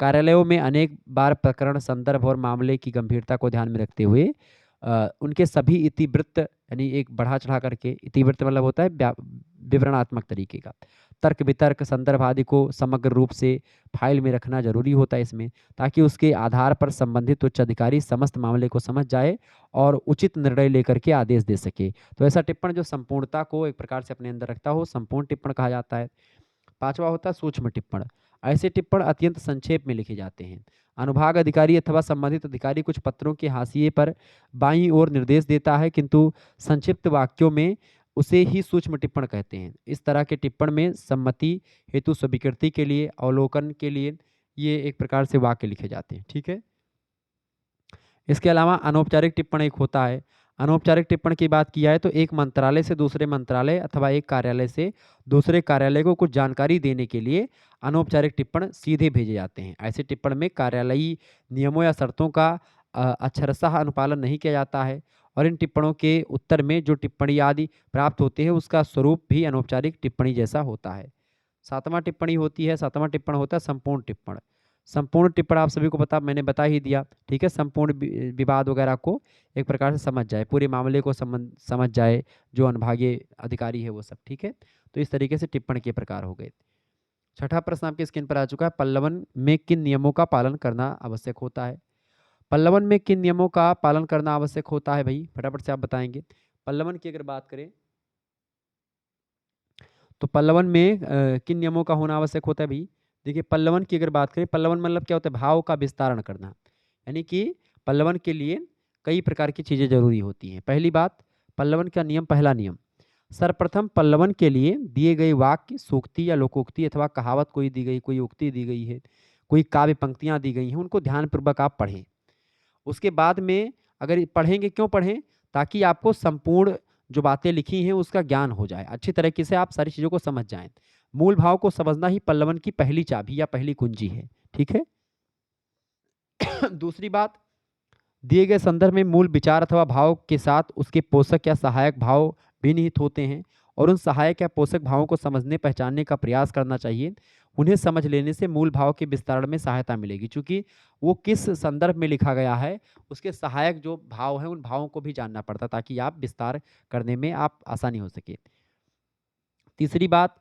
कार्यालयों में अनेक बार प्रकरण, संदर्भ और मामले की गंभीरता को ध्यान में रखते हुए उनके सभी इतिवृत्त यानी एक बढ़ा चढ़ा करके, इतिवृत्त मतलब होता है विवरणात्मक तरीके का, तर्क वितर्क, संदर्भ आदि को समग्र रूप से फाइल में रखना जरूरी होता है इसमें, ताकि उसके आधार पर संबंधित उच्च अधिकारी समस्त मामले को समझ जाए और उचित निर्णय लेकर के आदेश दे सके। तो ऐसा टिप्पण जो संपूर्णता को एक प्रकार से अपने अंदर रखता हो संपूर्ण टिप्पण कहा जाता है। पांचवा होता है सूक्ष्म टिप्पण। ऐसे टिप्पण अत्यंत संक्षेप में लिखे जाते हैं। अनुभाग अधिकारी अथवा संबंधित अधिकारी कुछ पत्रों के हाशिए पर बाईं ओर निर्देश देता है किंतु संक्षिप्त वाक्यों में उसे ही सूक्ष्म टिप्पण कहते हैं। इस तरह के टिप्पण में सम्मति हेतु स्वीकृति के लिए, अवलोकन के लिए ये एक प्रकार से वाक्य लिखे जाते हैं। ठीक है। इसके अलावा अनौपचारिक टिप्पण एक होता है। अनौपचारिक टिप्पण की बात किया है तो एक मंत्रालय से दूसरे मंत्रालय अथवा एक कार्यालय से दूसरे कार्यालय को कुछ जानकारी देने के लिए अनौपचारिक टिप्पण सीधे भेजे जाते हैं। ऐसे टिप्पण में कार्यालयी नियमों या शर्तों का अक्षरशः अनुपालन नहीं किया जाता है और इन टिप्पणों के उत्तर में जो टिप्पणी आदि प्राप्त होते हैं उसका स्वरूप भी अनौपचारिक टिप्पणी जैसा होता है। सातवां टिप्पणी होती है, सातवां टिप्पण होता है संपूर्ण टिप्पण। संपूर्ण टिप्पण आप सभी को मैंने बता ही दिया। ठीक है। संपूर्ण विवाद वगैरह को एक प्रकार से समझ जाए, पूरे मामले को समझ जाए जो अनुभागीय अधिकारी है वो सब। ठीक है। तो इस तरीके से टिप्पण के प्रकार हो गए। छठा प्रश्न आपकी स्क्रीन पर आ चुका है। पल्लवन में किन नियमों का पालन करना आवश्यक होता है? पल्लवन में किन नियमों का पालन करना आवश्यक होता है भाई? फटाफट से आप बताएंगे। पल्लवन की अगर बात करें तो पल्लवन में किन नियमों का होना आवश्यक होता है भाई? देखिए पल्लवन की अगर बात करें, पल्लवन मतलब क्या होता है? भाव का विस्तारण करना। यानी कि पल्लवन के लिए कई प्रकार की चीजें जरूरी होती हैं। पहली बात, पल्लवन का नियम, पहला नियम, सर्वप्रथम पल्लवन के लिए दिए गए वाक्य, सूक्ति या लोकोक्ति अथवा कहावत कोई दी गई, कोई उक्ति दी गई है, कोई काव्य पंक्तियां दी गई हैं, उनको ध्यानपूर्वक आप पढ़ें। उसके बाद में अगर पढ़ेंगे, क्यों पढ़ें? ताकि आपको संपूर्ण जो बातें लिखी हैं उसका ज्ञान हो जाए, अच्छी तरीके से आप सारी चीज़ों को समझ जाएं। मूल भाव को समझना ही पल्लवन की पहली चाबी या पहली कुंजी है। ठीक है। दूसरी बात, दिए गए संदर्भ में मूल विचार अथवा भाव के साथ उसके पोषक या सहायक भाव भी निहित होते हैं और उन सहायक या पोषक भावों को समझने पहचानने का प्रयास करना चाहिए। उन्हें समझ लेने से मूल भाव के विस्तारण में सहायता मिलेगी, क्योंकि वो किस संदर्भ में लिखा गया है उसके सहायक जो भाव हैं उन भावों को भी जानना पड़ता, ताकि आप विस्तार करने में आप आसानी हो सके। तीसरी बात,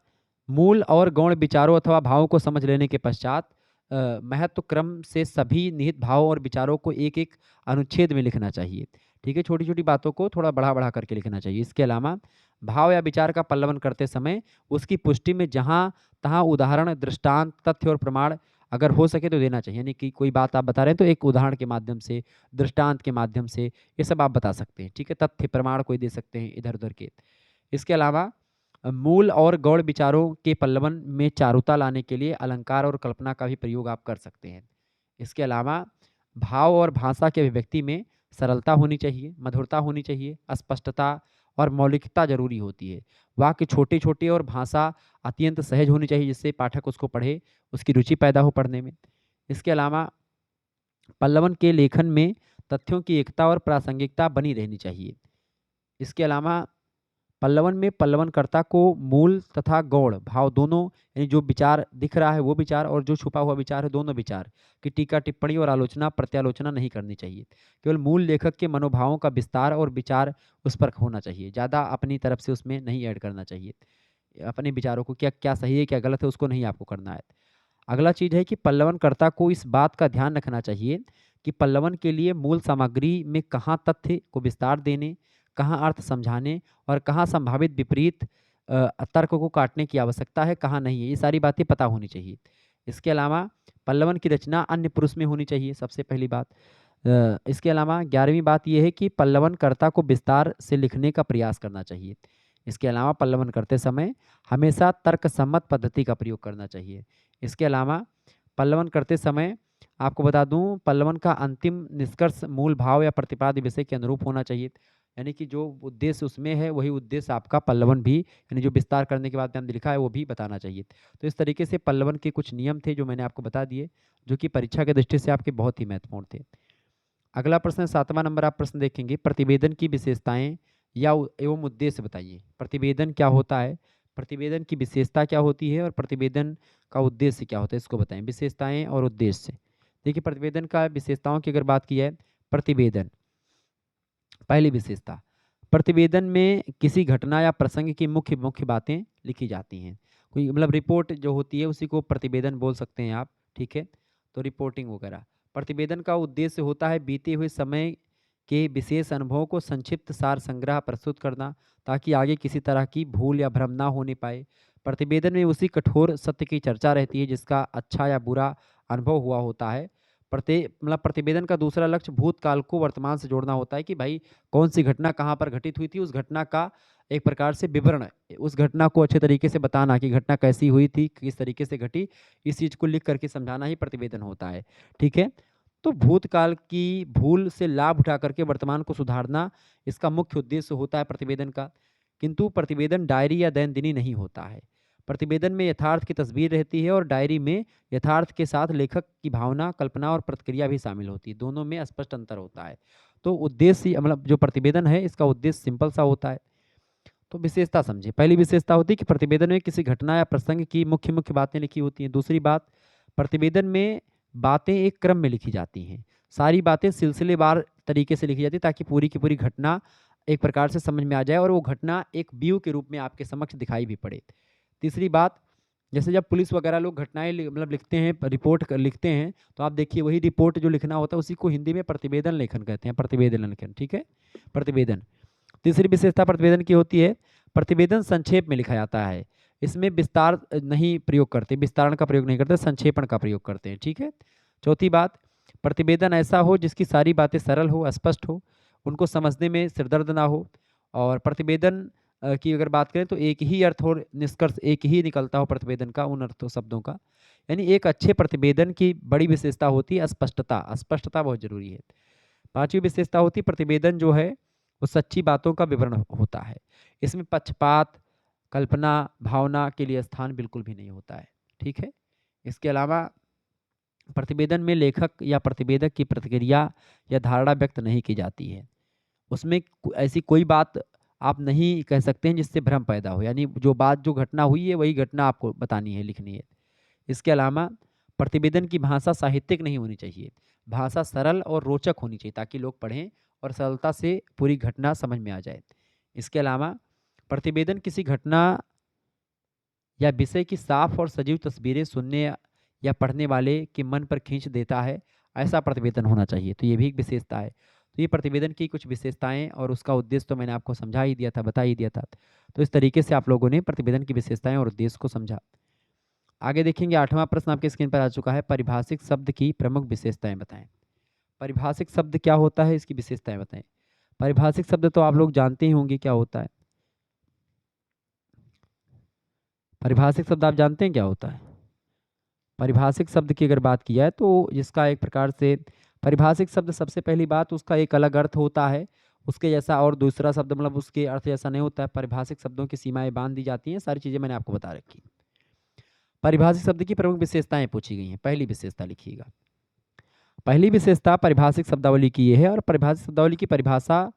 मूल और गौण विचारों अथवा भावों को समझ लेने के पश्चात महत्व क्रम से सभी निहित भावों और विचारों को एक-एक अनुच्छेद में लिखना चाहिए। ठीक है? छोटी-छोटी बातों को थोड़ा बढ़ा-बढ़ा करके लिखना चाहिए। इसके अलावा भाव या विचार का पल्लवन करते समय उसकी पुष्टि में जहाँ-तहाँ उदाहरण, दृष्टांत, तथ्य और प्रमाण अगर हो सके तो देना चाहिए। यानी कि कोई बात आप बता रहे हैं तो एक उदाहरण के माध्यम से, दृष्टांत के माध्यम से ये सब आप बता सकते हैं। ठीक है? तथ्य, प्रमाण कोई दे सकते हैं इधर-उधर के। इसके अलावा मूल और गौड़ विचारों के पल्लवन में चारुता लाने के लिए अलंकार और कल्पना का भी प्रयोग आप कर सकते हैं। इसके अलावा भाव और भाषा के अभिव्यक्ति में सरलता होनी चाहिए, मधुरता होनी चाहिए, स्पष्टता और मौलिकता ज़रूरी होती है। वाक्य छोटे-छोटे और भाषा अत्यंत सहज होनी चाहिए जिससे पाठक उसको पढ़े, उसकी रुचि पैदा हो पढ़ने में। इसके अलावा पल्लवन के लेखन में तथ्यों की एकता और प्रासंगिकता बनी रहनी चाहिए। इसके अलावा पल्लवन में पल्लवनकर्ता को मूल तथा गौड़ भाव दोनों, यानी जो विचार दिख रहा है वो विचार और जो छुपा हुआ विचार है दोनों विचार की टीका टिप्पणी और आलोचना प्रत्यालोचना नहीं करनी चाहिए। केवल मूल लेखक के मनोभावों का विस्तार और विचार उस पर होना चाहिए। ज़्यादा अपनी तरफ से उसमें नहीं ऐड करना चाहिए। अपने विचारों को क्या क्या सही है क्या गलत है उसको नहीं आपको करना है। अगला चीज़ है कि पल्लवनकर्ता को इस बात का ध्यान रखना चाहिए कि पल्लवन के लिए मूल सामग्री में कहाँ तथ्य को विस्तार देने, कहाँ अर्थ समझाने और कहाँ संभावित विपरीत तर्क को काटने की आवश्यकता है, कहाँ नहीं है। ये सारी बातें पता होनी चाहिए। इसके अलावा पल्लवन की रचना अन्य पुरुष में होनी चाहिए, सबसे पहली बात। इसके अलावा 11वीं बात ये है कि पल्लवनकर्ता को विस्तार से लिखने का प्रयास करना चाहिए। इसके अलावा पल्लवन करते समय हमेशा तर्कसम्मत पद्धति का प्रयोग करना चाहिए। इसके अलावा पल्लवन करते समय आपको बता दूं, पल्लवन का अंतिम निष्कर्ष मूल भाव या प्रतिपाद्य विषय के अनुरूप होना चाहिए। यानी कि जो उद्देश्य उसमें है वही उद्देश्य आपका पल्लवन भी, यानी जो विस्तार करने के बाद में लिखा है वो भी बताना चाहिए। तो इस तरीके से पल्लवन के कुछ नियम थे जो मैंने आपको बता दिए, जो कि परीक्षा की दृष्टि से आपके बहुत ही महत्वपूर्ण थे। अगला प्रश्न 7वां नंबर आप प्रश्न देखेंगे, प्रतिवेदन की विशेषताएं या एवं उद्देश्य बताइए। प्रतिवेदन क्या होता है, प्रतिवेदन की विशेषता क्या होती है और प्रतिवेदन का उद्देश्य क्या होता है, इसको बताएं। विशेषताएं और उद्देश्य। देखिए, प्रतिवेदन का विशेषताओं की अगर बात की जाए, प्रतिवेदन पहली विशेषता, प्रतिवेदन में किसी घटना या प्रसंग की मुख्य मुख्य बातें लिखी जाती हैं। कोई मतलब रिपोर्ट जो होती है उसी को प्रतिवेदन बोल सकते हैं आप। ठीक है? तो रिपोर्टिंग वगैरह। प्रतिवेदन का उद्देश्य होता है बीते हुए समय के विशेष अनुभवों को संक्षिप्त सार संग्रह प्रस्तुत करना, ताकि आगे किसी तरह की भूल या भ्रम ना होने पाए। प्रतिवेदन में उसी कठोर सत्य की चर्चा रहती है जिसका अच्छा या बुरा अनुभव हुआ होता है। प्रतिवेदन का दूसरा लक्ष्य भूतकाल को वर्तमान से जोड़ना होता है कि भाई कौन सी घटना कहाँ पर घटित हुई थी, उस घटना का एक प्रकार से विवरण, उस घटना को अच्छे तरीके से बताना कि घटना कैसी हुई थी, किस तरीके से घटी, इस चीज़ को लिख करके समझाना ही प्रतिवेदन होता है। ठीक है? तो भूतकाल की भूल से लाभ उठा करके वर्तमान को सुधारना इसका मुख्य उद्देश्य होता है प्रतिवेदन का। किंतु प्रतिवेदन डायरी या दैनंदिनी नहीं होता है। प्रतिवेदन में यथार्थ की तस्वीर रहती है और डायरी में यथार्थ के साथ लेखक की भावना, कल्पना और प्रतिक्रिया भी शामिल होती है। दोनों में स्पष्ट अंतर होता है। तो उद्देश्य मतलब जो प्रतिवेदन है इसका उद्देश्य सिंपल सा होता है। तो विशेषता समझिए। पहली विशेषता होती है कि प्रतिवेदन में किसी घटना या प्रसंग की मुख्य मुख्य बातें लिखी होती हैं। दूसरी बात, प्रतिवेदन में बातें एक क्रम में लिखी जाती हैं। सारी बातें सिलसिलेवार तरीके से लिखी जाती है ताकि पूरी की पूरी घटना एक प्रकार से समझ में आ जाए और वो घटना एक व्यू के रूप में आपके समक्ष दिखाई भी पड़े। तीसरी बात, जैसे जब पुलिस वगैरह लोग घटनाएँ मतलब लिखते हैं, रिपोर्ट लिखते हैं, तो आप देखिए वही रिपोर्ट जो लिखना होता है उसी को हिंदी में प्रतिवेदन लेखन कहते हैं। प्रतिवेदन लेखन, ठीक है? प्रतिवेदन। तीसरी विशेषता प्रतिवेदन की होती है, प्रतिवेदन संक्षेप में लिखा जाता है। इसमें विस्तार नहीं प्रयोग करते, विस्तारण का प्रयोग नहीं करते, संक्षेपण का प्रयोग करते हैं। ठीक है? चौथी बात, प्रतिवेदन ऐसा हो जिसकी सारी बातें सरल हो, स्पष्ट हो, उनको समझने में सिरदर्द ना हो। और प्रतिवेदन की अगर बात करें तो एक ही अर्थ और निष्कर्ष एक ही निकलता हो प्रतिवेदन का, उन अर्थों शब्दों का। यानी एक अच्छे प्रतिवेदन की बड़ी विशेषता होती है स्पष्टता। स्पष्टता बहुत जरूरी है। पांचवी विशेषता होती है, प्रतिवेदन जो है वो सच्ची बातों का विवरण होता है। इसमें पक्षपात, कल्पना, भावना के लिए स्थान बिल्कुल भी नहीं होता है। ठीक है? इसके अलावा प्रतिवेदन में लेखक या प्रतिवेदक की प्रतिक्रिया या धारणा व्यक्त नहीं की जाती है। उसमें ऐसी कोई बात आप नहीं कह सकते हैं जिससे भ्रम पैदा हो। यानी जो बात जो घटना हुई है वही घटना आपको बतानी है, लिखनी है। इसके अलावा प्रतिवेदन की भाषा साहित्यिक नहीं होनी चाहिए। भाषा सरल और रोचक होनी चाहिए ताकि लोग पढ़ें और सरलता से पूरी घटना समझ में आ जाए। इसके अलावा प्रतिवेदन किसी घटना या विषय की साफ और सजीव तस्वीरें सुनने या पढ़ने वाले के मन पर खींच देता है, ऐसा प्रतिवेदन होना चाहिए। तो ये भी एक विशेषता है। तो ये प्रतिवेदन की कुछ विशेषताएं और उसका उद्देश्य तो मैंने आपको समझा ही दिया था, बता ही दिया था। तो इस तरीके से आप लोगों ने प्रतिवेदन की विशेषताएं और उद्देश्य को समझा। आगे देखेंगे 8वां प्रश्न आपके स्क्रीन पर आ चुका है। पारिभाषिक शब्द की प्रमुख विशेषताएं बताएं। पारिभाषिक शब्द क्या होता है, इसकी विशेषताएं बताएं। पारिभाषिक शब्द तो आप लोग जानते ही होंगे क्या होता है। पारिभाषिक शब्द आप जानते हैं क्या होता है। पारिभाषिक शब्द की अगर बात की जाए तो जिसका एक प्रकार से पारिभाषिक शब्द, सबसे पहली बात उसका एक अलग अर्थ होता है, उसके जैसा और दूसरा शब्द मतलब उसके अर्थ जैसा नहीं होता है। पारिभाषिक शब्दों की सीमाएं बांध दी जाती हैं, सारी चीजें मैंने आपको बता रखी। पारिभाषिक शब्द की प्रमुख विशेषताएं पूछी गई हैं। पहली विशेषता लिखिएगा। पहली विशेषता पारिभाषिक शब्दावली की ये है, और पारिभाषिक शब्दावली की परिभाषा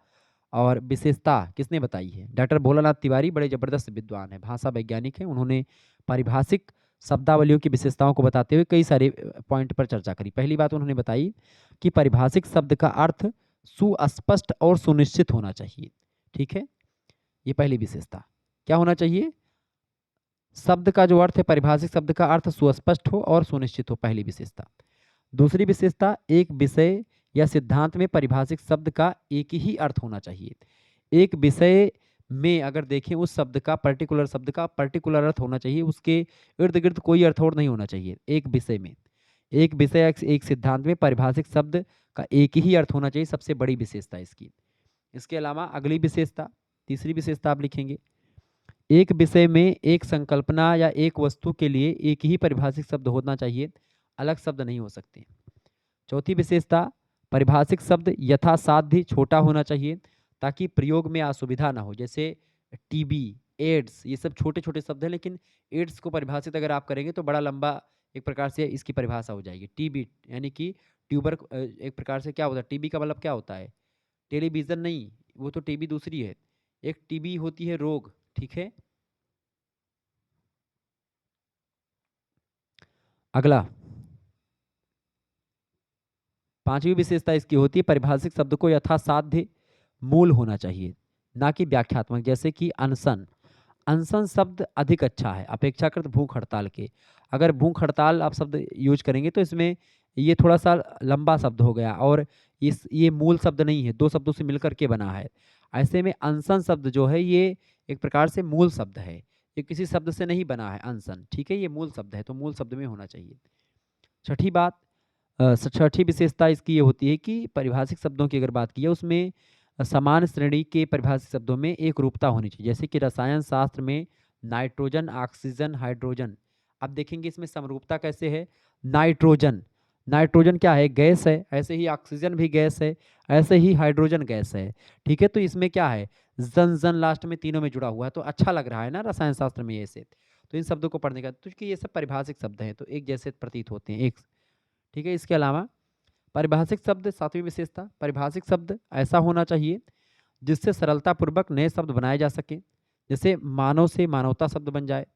और विशेषता किसने बताई है। डॉक्टर भोलानाथ तिवारी बड़े जबरदस्त विद्वान हैं, भाषा वैज्ञानिक हैं। उन्होंने पारिभाषिक शब्दावलियों की विशेषताओं को बताते हुए कई सारे पॉइंट पर चर्चा करी। पहली बात उन्होंने बताई कि पारिभाषिक शब्द का अर्थ सुस्पष्ट और सुनिश्चित होना चाहिए। ठीक है, ये पहली विशेषता। क्या होना चाहिए, शब्द का जो अर्थ है, परिभाषिक शब्द का अर्थ सुस्पष्ट हो और सुनिश्चित हो, पहली विशेषता। दूसरी विशेषता, एक विषय या सिद्धांत में परिभाषिक शब्द का एक ही अर्थ होना चाहिए। एक विषय में अगर देखें उस शब्द का, पर्टिकुलर शब्द का पर्टिकुलर अर्थ होना चाहिए, उसके इर्द गिर्द कोई अर्थ और नहीं होना चाहिए। एक विषय में, एक विषय या एक सिद्धांत में परिभाषिक शब्द का एक ही अर्थ होना चाहिए, सबसे बड़ी विशेषता इसकी। इसके अलावा अगली विशेषता, तीसरी विशेषता आप लिखेंगे, एक विषय में एक संकल्पना या एक वस्तु के लिए एक ही परिभाषिक शब्द होना चाहिए, अलग शब्द नहीं हो सकते। चौथी विशेषता, परिभाषिक शब्द यथासाध्य छोटा होना चाहिए ताकि प्रयोग में असुविधा ना हो। जैसे टीबी, एड्स, ये सब छोटे छोटे शब्द हैं, लेकिन एड्स को परिभाषित अगर आप करेंगे तो बड़ा लंबा एक प्रकार से इसकी परिभाषा हो जाएगी। टीबी यानी कि ट्यूबर, एक प्रकार से क्या होता है, टीबी का मतलब क्या होता है, टेलीविजन नहीं, वो तो टीबी दूसरी है। एक टीबी होती है रोग, ठीक है। अगला, पांचवी विशेषता इसकी होती है, परिभाषिक शब्द को यथासाध्य मूल होना चाहिए, ना कि व्याख्यात्मक। जैसे कि अनशन, अनशन शब्द अधिक अच्छा है अपेक्षाकृत भूख हड़ताल के। अगर भूख हड़ताल आप शब्द यूज करेंगे तो इसमें ये थोड़ा सा लंबा शब्द हो गया, और ये मूल शब्द नहीं है, दो शब्दों से मिलकर के बना है। ऐसे में अनशन शब्द जो है ये एक प्रकार से मूल शब्द है, ये किसी शब्द से नहीं बना है अनशन, ठीक है, ये मूल शब्द है, तो मूल शब्द में होना चाहिए। छठी बात, छठी विशेषता इसकी ये होती है कि परिभाषिक शब्दों की अगर बात की है उसमें समान श्रेणी के परिभाषित शब्दों में एक रूपता होनी चाहिए। जैसे कि रसायन शास्त्र में नाइट्रोजन, ऑक्सीजन, हाइड्रोजन। अब देखेंगे इसमें समरूपता कैसे है। नाइट्रोजन, नाइट्रोजन क्या है, गैस है, ऐसे ही ऑक्सीजन भी गैस है, ऐसे ही हाइड्रोजन गैस है। ठीक है, तो इसमें क्या है, जन जन लास्ट में तीनों में जुड़ा हुआ है, तो अच्छा लग रहा है ना रसायन शास्त्र में ऐसे। तो इन शब्दों को पढ़ने का, तो ये सब परिभाषिक शब्द हैं तो एक जैसे प्रतीत होते हैं, एक, ठीक है। इसके अलावा परिभाषिक शब्द, सातवीं विशेषता, परिभाषिक शब्द ऐसा होना चाहिए जिससे सरलतापूर्वक नए शब्द बनाए जा सके। जैसे मानव से मानवता शब्द बन जाए,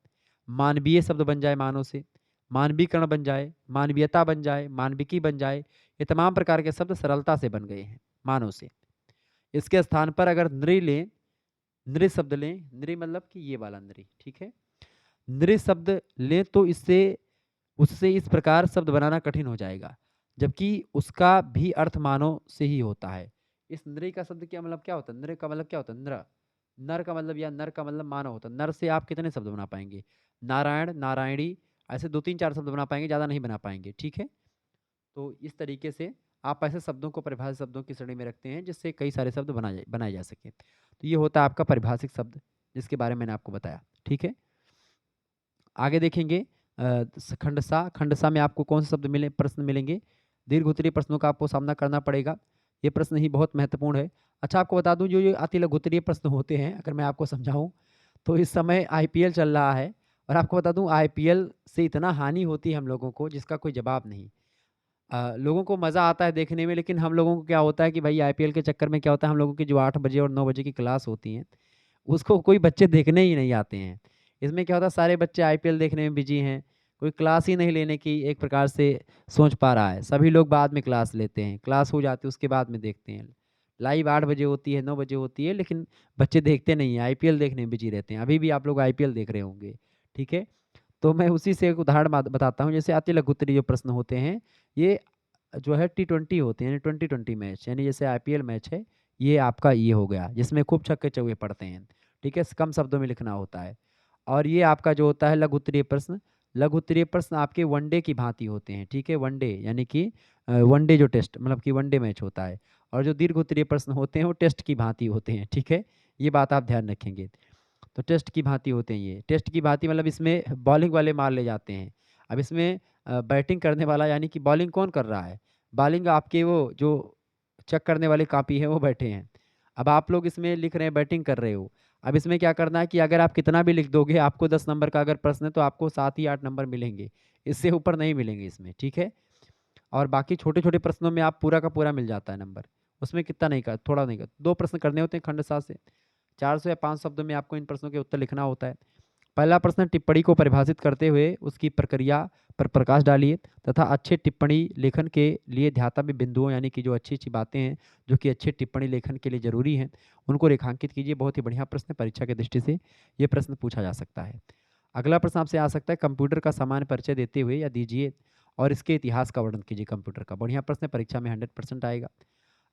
मानवीय शब्द बन जाए, मानव से मानवीकरण बन जाए, मानवीयता बन जाए, मानविकी बन जाए, ये तमाम प्रकार के शब्द सरलता से बन गए हैं मानव से। इसके स्थान पर अगर नृ लें, नृ शब्द लें, नृ मतलब कि ये वाला नृ, ठीक है, नृ शब्द लें तो इससे उससे इस प्रकार शब्द बनाना कठिन हो जाएगा, जबकि उसका भी अर्थ मानव से ही होता है। इस नृ का शब्द क्या मतलब क्या होता है, नृ का मतलब क्या होता है, नर, नर का मतलब या नर का मतलब मानव होता है। नर से आप कितने शब्द बना पाएंगे, नारायण, नारायणी, ऐसे दो तीन चार शब्द बना पाएंगे, ज़्यादा नहीं बना पाएंगे, ठीक है। तो इस तरीके से आप ऐसे शब्दों को परिभाषित शब्दों की श्रेणी में रखते हैं जिससे कई सारे शब्द बनाए जा सके। तो ये होता है आपका परिभाषिक शब्द, जिसके बारे में मैंने आपको बताया, ठीक है। आगे देखेंगे खंडसा, खंडसा में आपको कौन से शब्द मिले, प्रश्न मिलेंगे, दीर्घ उत्तरीय प्रश्नों का आपको सामना करना पड़ेगा। ये प्रश्न ही बहुत महत्वपूर्ण है। अच्छा, आपको बता दूं जो ये अति लघु उत्तरीय प्रश्न होते हैं, अगर मैं आपको समझाऊं तो इस समय आईपीएल चल रहा है, और आपको बता दूं आईपीएल से इतना हानि होती है हम लोगों को जिसका कोई जवाब नहीं। लोगों को मज़ा आता है देखने में, लेकिन हम लोगों को क्या होता है कि भाई आईपीएल के चक्कर में क्या होता है, हम लोगों की जो 8 बजे और 9 बजे की क्लास होती हैं उसको कोई बच्चे देखने ही नहीं आते हैं। इसमें क्या होता है, सारे बच्चे आईपीएल देखने में बिजी हैं, कोई क्लास ही नहीं लेने की एक प्रकार से सोच पा रहा है। सभी लोग बाद में क्लास लेते हैं, क्लास हो जाती है उसके बाद में देखते हैं। लाइव 8 बजे होती है, 9 बजे होती है, लेकिन बच्चे देखते नहीं हैं, आईपीएल देखने में बिजी रहते हैं। अभी भी आप लोग आईपीएल देख रहे होंगे, ठीक है। तो मैं उसी से एक उदाहरण बताता हूँ। जैसे अति लघुत्तरीय जो प्रश्न होते हैं, ये जो है T20 होते हैं, यानी 20-20 मैच, यानी जैसे आईपीएल मैच है, ये आपका ये हो गया, जिसमें खूब छक्के-चौके पड़ते हैं, ठीक है? कम शब्दों में लिखना होता है। और ये आपका जो होता है लघु उत्तरीय प्रश्न आपके वनडे की भांति होते हैं, ठीक है? वनडे यानी कि वनडे जो टेस्ट मतलब कि वनडे मैच होता है, और जो दीर्घ उत्तरीय प्रश्न होते हैं वो टेस्ट की भांति होते हैं, ठीक है? ये बात आप ध्यान रखेंगे। तो टेस्ट की भांति होते हैं ये। टेस्ट की भांति मतलब इसमें बॉलिंग वाले मार ले जाते हैं। अब इसमें बैटिंग करने वाला यानी कि बॉलिंग कौन कर रहा है? बॉलिंग आपके वो जो चेक करने वाली कॉपी है वो बैठे हैं। अब आप लोग इसमें लिख रहे हैं बैटिंग कर रहे हो। अब इसमें क्या करना है कि अगर आप कितना भी लिख दोगे, आपको 10 नंबर का अगर प्रश्न है तो आपको 7 ही 8 नंबर मिलेंगे। इससे ऊपर नहीं मिलेंगे इसमें, ठीक है? और बाकी छोटे-छोटे प्रश्नों में आप पूरा का पूरा मिल जाता है नंबर। उसमें कितना नहीं का थोड़ा नहीं का 2 प्रश्न करने होते हैं खंडशः से। 400 या 5 शब्दों में आपको इन प्रश्नों के उत्तर लिखना होता है। पहला प्रश्न, टिप्पणी को परिभाषित करते हुए उसकी प्रक्रिया पर प्रकाश डालिए तथा अच्छे टिप्पणी लेखन के लिए ध्यातव्य बिंदुओं यानी कि जो अच्छी-अच्छी बातें हैं, जो कि अच्छे टिप्पणी लेखन के लिए ज़रूरी हैं, उनको रेखांकित कीजिए। बहुत ही बढ़िया प्रश्न है, परीक्षा की दृष्टि से ये प्रश्न पूछा जा सकता है। अगला प्रश्न आपसे आ सकता है, कंप्यूटर का सामान्य परिचय देते हुए या दीजिए और इसके इतिहास का वर्णन कीजिए कंप्यूटर का। बढ़िया प्रश्न है, परीक्षा में 100% आएगा।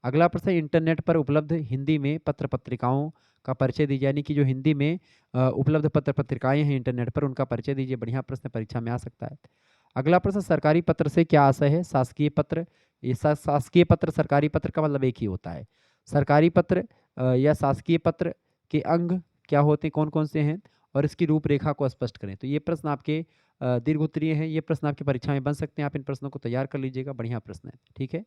अगला प्रश्न, इंटरनेट पर उपलब्ध हिंदी में पत्र-पत्रिकाओं का परिचय दीजिए, यानी कि जो हिंदी में उपलब्ध पत्र-पत्रिकाएँ हैं इंटरनेट पर, उनका परिचय दीजिए। बढ़िया प्रश्न परीक्षा में आ सकता है। अगला प्रश्न, सरकारी पत्र से क्या आशय है? शासकीय पत्र, ये शासकीय पत्र, सरकारी पत्र का मतलब एक ही होता है। सरकारी पत्र या शासकीय पत्र के अंग क्या होते हैं, कौन-कौन से हैं? और इसकी रूपरेखा को स्पष्ट करें। तो ये प्रश्न आपके दीर्घ उत्तरीय हैं, ये प्रश्न आपकी परीक्षा में बन सकते हैं। आप इन प्रश्नों को तैयार कर लीजिएगा, बढ़िया प्रश्न है, ठीक है?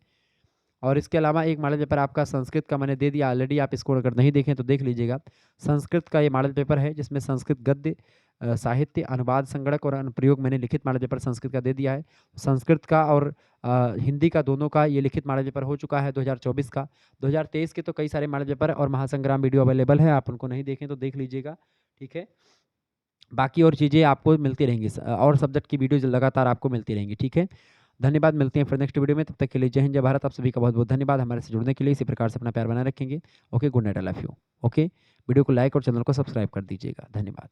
और इसके अलावा एक मॉडल पेपर आपका संस्कृत का मैंने दे दिया ऑलरेडी, आप इसको अगर नहीं देखें तो देख लीजिएगा। संस्कृत का ये मॉडल पेपर है जिसमें संस्कृत गद्य, साहित्य, अनुवाद, संगणक और अनुप्रयोग मैंने लिखित मॉडल पेपर संस्कृत का दे दिया है। संस्कृत का और हिंदी का दोनों का ये लिखित मॉडल पेपर हो चुका है 2024 का। 2023 के तो कई सारे मॉडल पेपर और महासंग्राम वीडियो अवेलेबल है, आप उनको नहीं देखें तो देख लीजिएगा, ठीक है? बाकी और चीज़ें आपको मिलती रहेंगी, और सब्जेक्ट की वीडियोज़ लगातार आपको मिलती रहेंगी, ठीक है? धन्यवाद, मिलते हैं फिर नेक्स्ट वीडियो में, तब तक के लिए जय हिंद, जय भारत। आप सभी का बहुत-बहुत धन्यवाद हमारे से जुड़ने के लिए। इसी प्रकार से अपना प्यार बनाए रखेंगे। Okay, good night, I love you. Okay, video को लाइक और चैनल को सब्सक्राइब कर दीजिएगा। धन्यवाद।